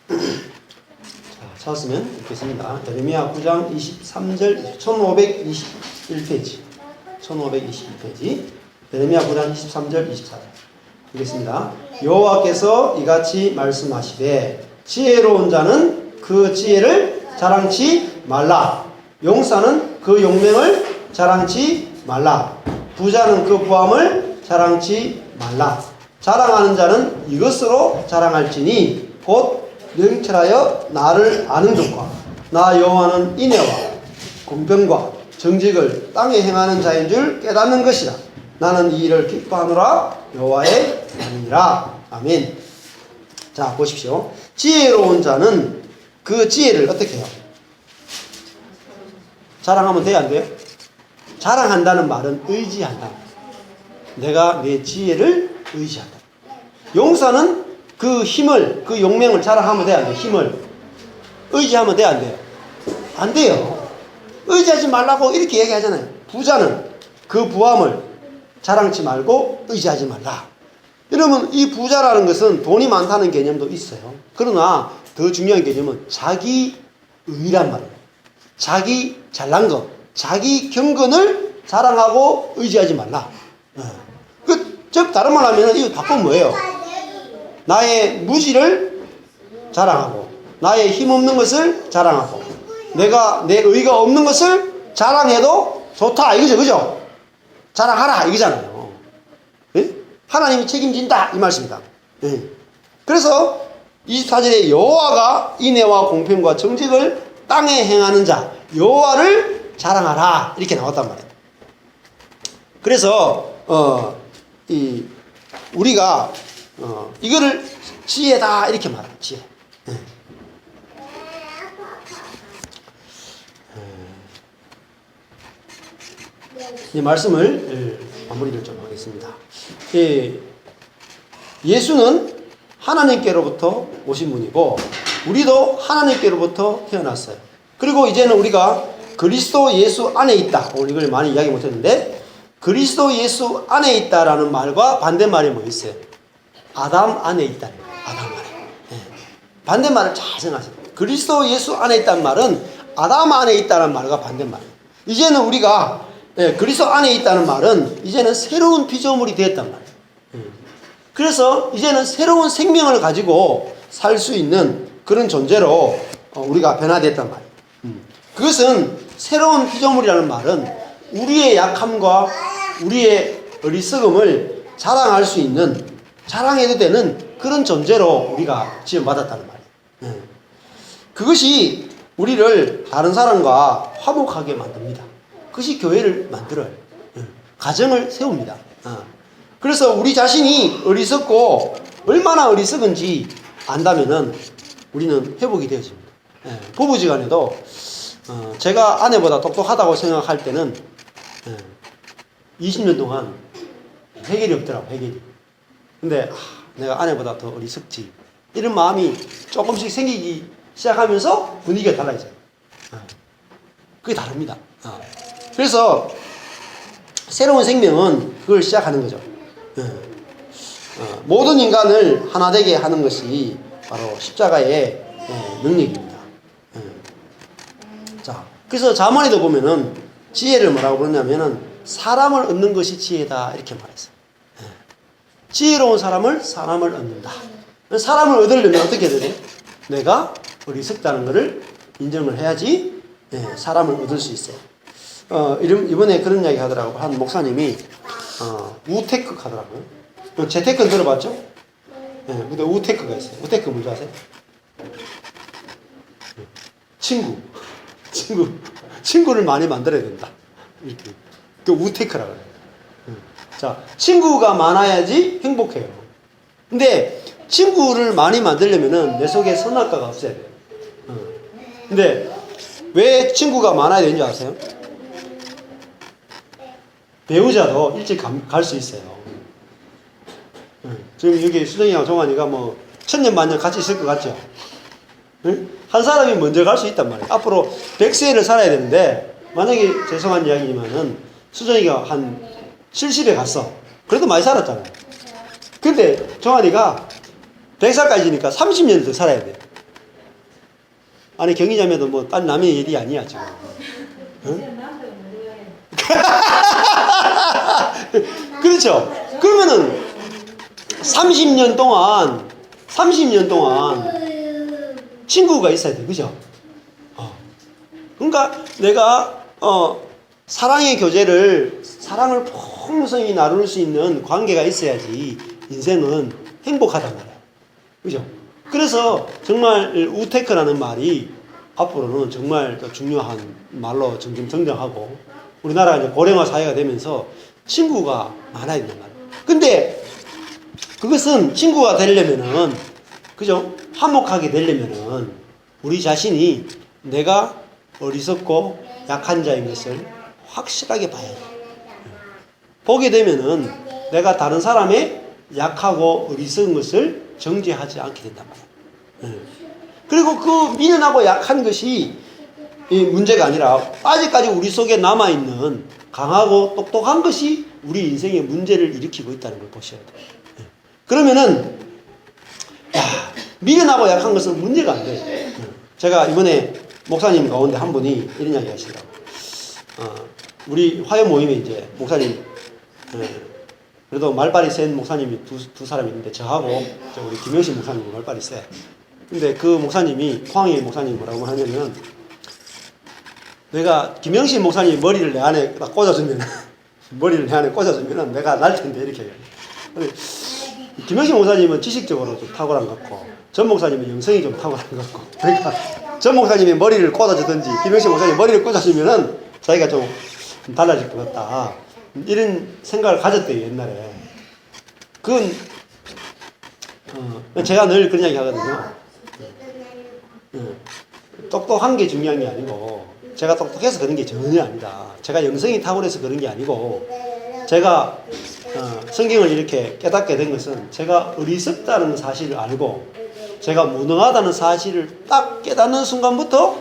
자, 찾았으면 읽겠습니다. 예레미야 9장 23절 1521페이지 1521페이지 예레미야 9장 23절 24절 읽겠습니다. 여호와께서 이같이 말씀하시되 지혜로운 자는 그 지혜를 자랑치 말라. 용사는 그 용맹을 자랑치 말라. 부자는 그 부함을 자랑치 말라. 자랑하는 자는 이것으로 자랑할지니 곧 명철하여 나를 아는 것과 나 여호와는 인애와 공평과 정직을 땅에 행하는 자인 줄 깨닫는 것이라. 나는 이 일을 기뻐하노라. 여호와의 아니라. 아멘. 자, 보십시오. 지혜로운 자는 그 지혜를 어떻게 해요? 자랑하면 돼요, 안 돼요? 자랑한다는 말은 의지한다. 내가 내 지혜를 의지한다. 용사는 그 힘을, 그 용맹을 자랑하면 돼요, 안 돼요? 힘을 의지하면 돼요, 안 돼요? 안 돼요. 의지하지 말라고 이렇게 얘기하잖아요. 부자는 그 부함을 자랑치 말고 의지하지 말라. 이러면 이 부자라는 것은 돈이 많다는 개념도 있어요. 그러나 더 중요한 개념은 자기 의란 말이에요. 자기 잘난 것, 자기 경건을 자랑하고 의지하지 말라. 즉 다른 말 하면 이거 바꾸면 뭐예요? 나의 무지를 자랑하고 나의 힘없는 것을 자랑하고 내가 내 의가 없는 것을 자랑해도 좋다 이거죠, 그죠? 자랑하라 이거잖아요. 예? 하나님이 책임진다 이 말씀이다. 예. 그래서 24절에 여호와가 인애와 공평과 정직을 땅에 행하는 자 여호와를 자랑하라 이렇게 나왔단 말이에요. 그래서 우리가 이거를 지혜다 이렇게 말해요. 지혜. 예. 이 말씀을 마무리를 좀 하겠습니다. 예수는 하나님께로부터 오신 분이고 우리도 하나님께로부터 태어났어요. 그리고 이제는 우리가 그리스도 예수 안에 있다. 오늘 이걸 많이 이야기 못했는데 그리스도 예수 안에 있다라는 말과 반대말이 뭐 있어요? 아담 안에 있다. 아담 안에. 네. 반대말을 잘 생각하세요. 그리스도 예수 안에 있다는 말은 아담 안에 있다는 말과 반대말이에요. 이제는 우리가 그리스도 안에 있다는 말은 이제는 새로운 피조물이 되었단 말이에요. 그래서 이제는 새로운 생명을 가지고 살 수 있는 그런 존재로 우리가 변화됐단 말이에요. 그것은 새로운 피조물이라는 말은 우리의 약함과 우리의 어리석음을 자랑할 수 있는 자랑해도 되는 그런 존재로 우리가 지음받았다는 말이에요. 그것이 우리를 다른 사람과 화목하게 만듭니다. 그것이 교회를 만들어요. 가정을 세웁니다. 그래서 우리 자신이 어리석고 얼마나 어리석은지 안다면은 우리는 회복이 되어집니다. 부부지간에도 제가 아내보다 똑똑하다고 생각할 때는 20년 동안 해결이 없더라고, 해결이. 근데 내가 아내보다 더 어리석지 이런 마음이 조금씩 생기기 시작하면서 분위기가 달라져요. 그게 다릅니다. 그래서 새로운 생명은 그걸 시작하는 거죠. 모든 인간을 하나 되게 하는 것이 바로 십자가의 능력입니다. 자, 그래서 잠언에도 보면은 지혜를 뭐라고 부르냐면은 사람을 얻는 것이 지혜다 이렇게 말했어요. 지혜로운 사람을 얻는다. 사람을 얻으려면 어떻게 해야 돼? 내가 어리석다는 것을 인정을 해야지 사람을 얻을 수 있어요. 이번에 그런 이야기 하더라고. 한 목사님이 우테크 하더라고요. 재테크는 들어봤죠? 근데 우테크가 있어요. 우테크 뭔지 아세요? 친구를 많이 만들어야 된다. 이렇게. 그 우테크라고 해요. 자, 친구가 많아야지 행복해요. 근데 친구를 많이 만들려면은 내 속에 선악과가 없어야 돼요. 근데 왜 친구가 많아야 되는지 아세요? 배우자도 일찍 갈 수 있어요. 지금 여기 수정이하고 종환이가 뭐 천년만년 같이 있을 것 같죠? 한 사람이 먼저 갈 수 있단 말이에요. 앞으로 100세를 살아야 되는데 만약에 죄송한 이야기지만은 수정이가 한 70에 갔어. 그래도 많이 살았잖아요. 근데 종환이가 100살까지니까 30년 더 살아야 돼. 아니 경희자매도 뭐 딴 남의 일이 아니야 지금. 응? 그렇죠. 그러면은 30년 동안 친구가 있어야 돼. 그죠? 그러니까 내가 사랑의 교제를 사랑을 풍성히 나눌 수 있는 관계가 있어야지 인생은 행복하단 말이야. 그죠? 그래서 정말 우테크라는 말이 앞으로는 정말 중요한 말로 점점 성장하고 우리나라가 이제 고령화 사회가 되면서 친구가 많아야 된단 말이야. 근데 그것은 친구가 되려면은 그죠? 화목하게 되려면은 우리 자신이 내가 어리석고 약한 자인 것을 확실하게 봐야 돼. 보게 되면은 내가 다른 사람의 약하고 어리석은 것을 정죄하지 않게 된단 말이야. 그리고 그 미련하고 약한 것이 문제가 아니라 아직까지 우리 속에 남아있는 강하고 똑똑한 것이 우리 인생의 문제를 일으키고 있다는 걸 보셔야 돼요. 그러면은 미련하고 약한 것은 문제가 안 돼요. 제가 이번에 목사님 가운데 한 분이 이런 이야기 하시더라고요. 우리 화요 모임에 이제 목사님, 그래도 말빨이 센 목사님이 두 사람이 있는데 저하고 우리 김영신 목사님이 말빨이 세. 근데 그 목사님이, 포항의 목사님이 뭐라고 하냐면, 내가 김영신 목사님이 머리를 내 안에 딱 꽂아주면, 머리를 내 안에 꽂아주면 내가 날 텐데, 이렇게 해요. 근데 김영신 목사님은 지식적으로 좀 탁월한 것 같고, 전 목사님은 영성이 좀 탁월한 것 같고, 그러니까 전 목사님이 머리를 꽂아주든지, 김영신 목사님이 머리를 꽂아주면은 자기가 좀 달라질 것 같다. 이런 생각을 가졌대요, 옛날에. 그건, 제가 늘 그런 이야기 하거든요. 똑똑한 게 중요한 게 아니고, 제가 똑똑해서 그런 게 전혀 아니다. 제가 영성이 탁월해서 그런 게 아니고, 제가 성경을 이렇게 깨닫게 된 것은 제가 어리석다는 사실을 알고, 제가 무능하다는 사실을 딱 깨닫는 순간부터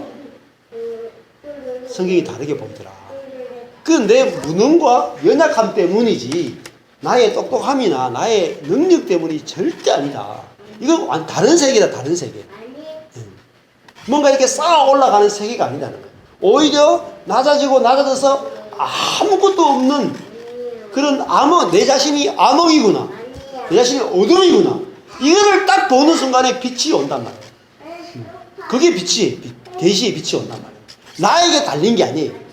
성경이 다르게 보이더라. 그 내 무능과 연약함 때문이지 나의 똑똑함이나 나의 능력 때문이 절대 아니다. 이건 다른 세계다, 다른 세계. 뭔가 이렇게 쌓아 올라가는 세계가 아니다는 거예요. 오히려 낮아지고 낮아져서 아무것도 없는 그런 내 자신이 암흑이구나, 내 자신이 어둠이구나, 이거를 딱 보는 순간에 빛이 온단 말이에요. 그게 빛이, 계시의 빛이 온단 말이에요. 나에게 달린 게 아니에요.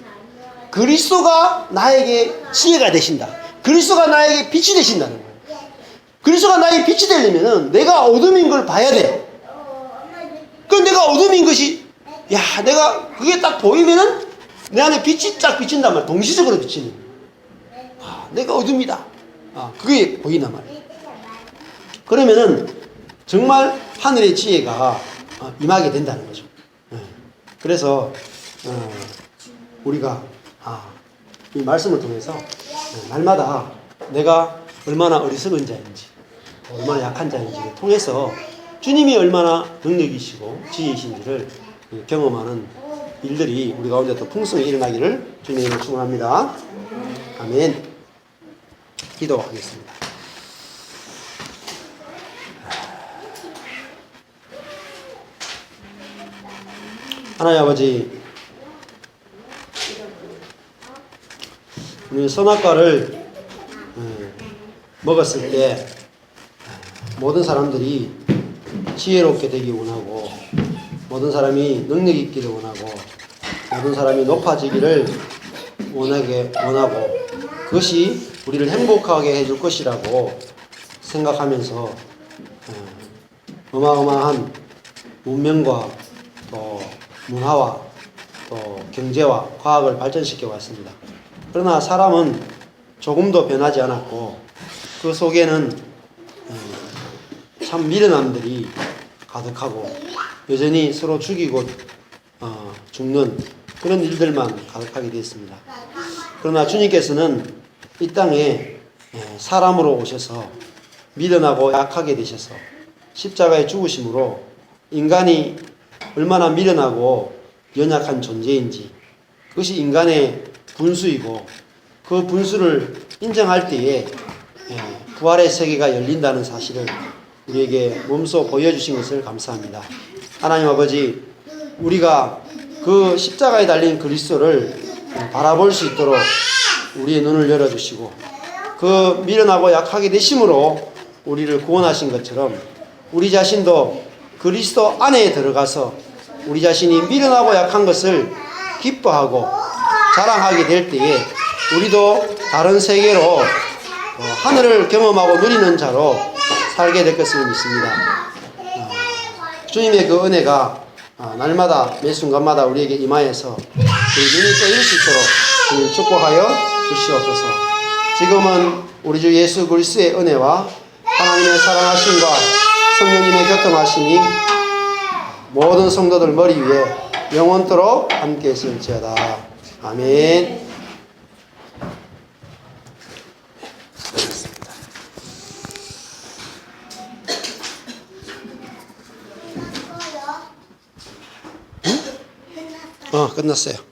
그리스도가 나에게 지혜가 되신다. 그리스도가 나에게 빛이 되신다는 거예요. 그리스도가 나에게 빛이 되려면은 내가 어둠인 걸 봐야 돼. 그럼 내가 어둠인 것이, 내가 그게 딱 보이면은 내 안에 빛이 딱 비친단 말이야. 동시적으로 비치는. 내가 어둠이다. 그게 보인단 말이야. 그러면은 정말 하늘의 지혜가 임하게 된다는 거죠. 그래서 우리가 이 말씀을 통해서 날마다 내가 얼마나 어리석은 자인지, 얼마나 약한 자인지를 통해서 주님이 얼마나 능력이시고 지혜이신지를 경험하는 일들이 우리 가운데 또 풍성히 일어나기를 주님의 이름으로 축원합니다. 아멘. 기도하겠습니다. 하나님 아버지, 우리 선악과를 먹었을 때 모든 사람들이 지혜롭게 되기 원하고, 모든 사람이 능력 있기를 원하고, 모든 사람이 높아지기를 원하고, 그것이 우리를 행복하게 해줄 것이라고 생각하면서 어마어마한 문명과 또 문화와 또 경제와 과학을 발전시켜 왔습니다. 그러나 사람은 조금도 변하지 않았고, 그 속에는 참 미련함들이 가득하고 여전히 서로 죽이고 죽는 그런 일들만 가득하게 되었습니다. 그러나 주님께서는 이 땅에 사람으로 오셔서 미련하고 약하게 되셔서 십자가에 죽으심으로 인간이 얼마나 미련하고 연약한 존재인지, 그것이 인간의 분수이고 그 분수를 인정할 때에 부활의 세계가 열린다는 사실을 우리에게 몸소 보여주신 것을 감사합니다. 하나님 아버지, 우리가 그 십자가에 달린 그리스도를 바라볼 수 있도록 우리의 눈을 열어주시고, 그 미련하고 약하게 되심으로 우리를 구원하신 것처럼 우리 자신도 그리스도 안에 들어가서 우리 자신이 미련하고 약한 것을 기뻐하고 자랑하게 될 때에 우리도 다른 세계로 하늘을 경험하고 누리는 자로 살게 될 것을 믿습니다. 주님의 그 은혜가 날마다 매 순간마다 우리에게 임하여서 우리 눈이 떠일 수 있도록 주님 축복하여 주시옵소서. 지금은 우리 주 예수 그리스도의 은혜와 하나님의 사랑하심과 성령님의 교통하심이 모든 성도들 머리 위에 영원토록 함께 있을지어다. 아멘. 끝났어요.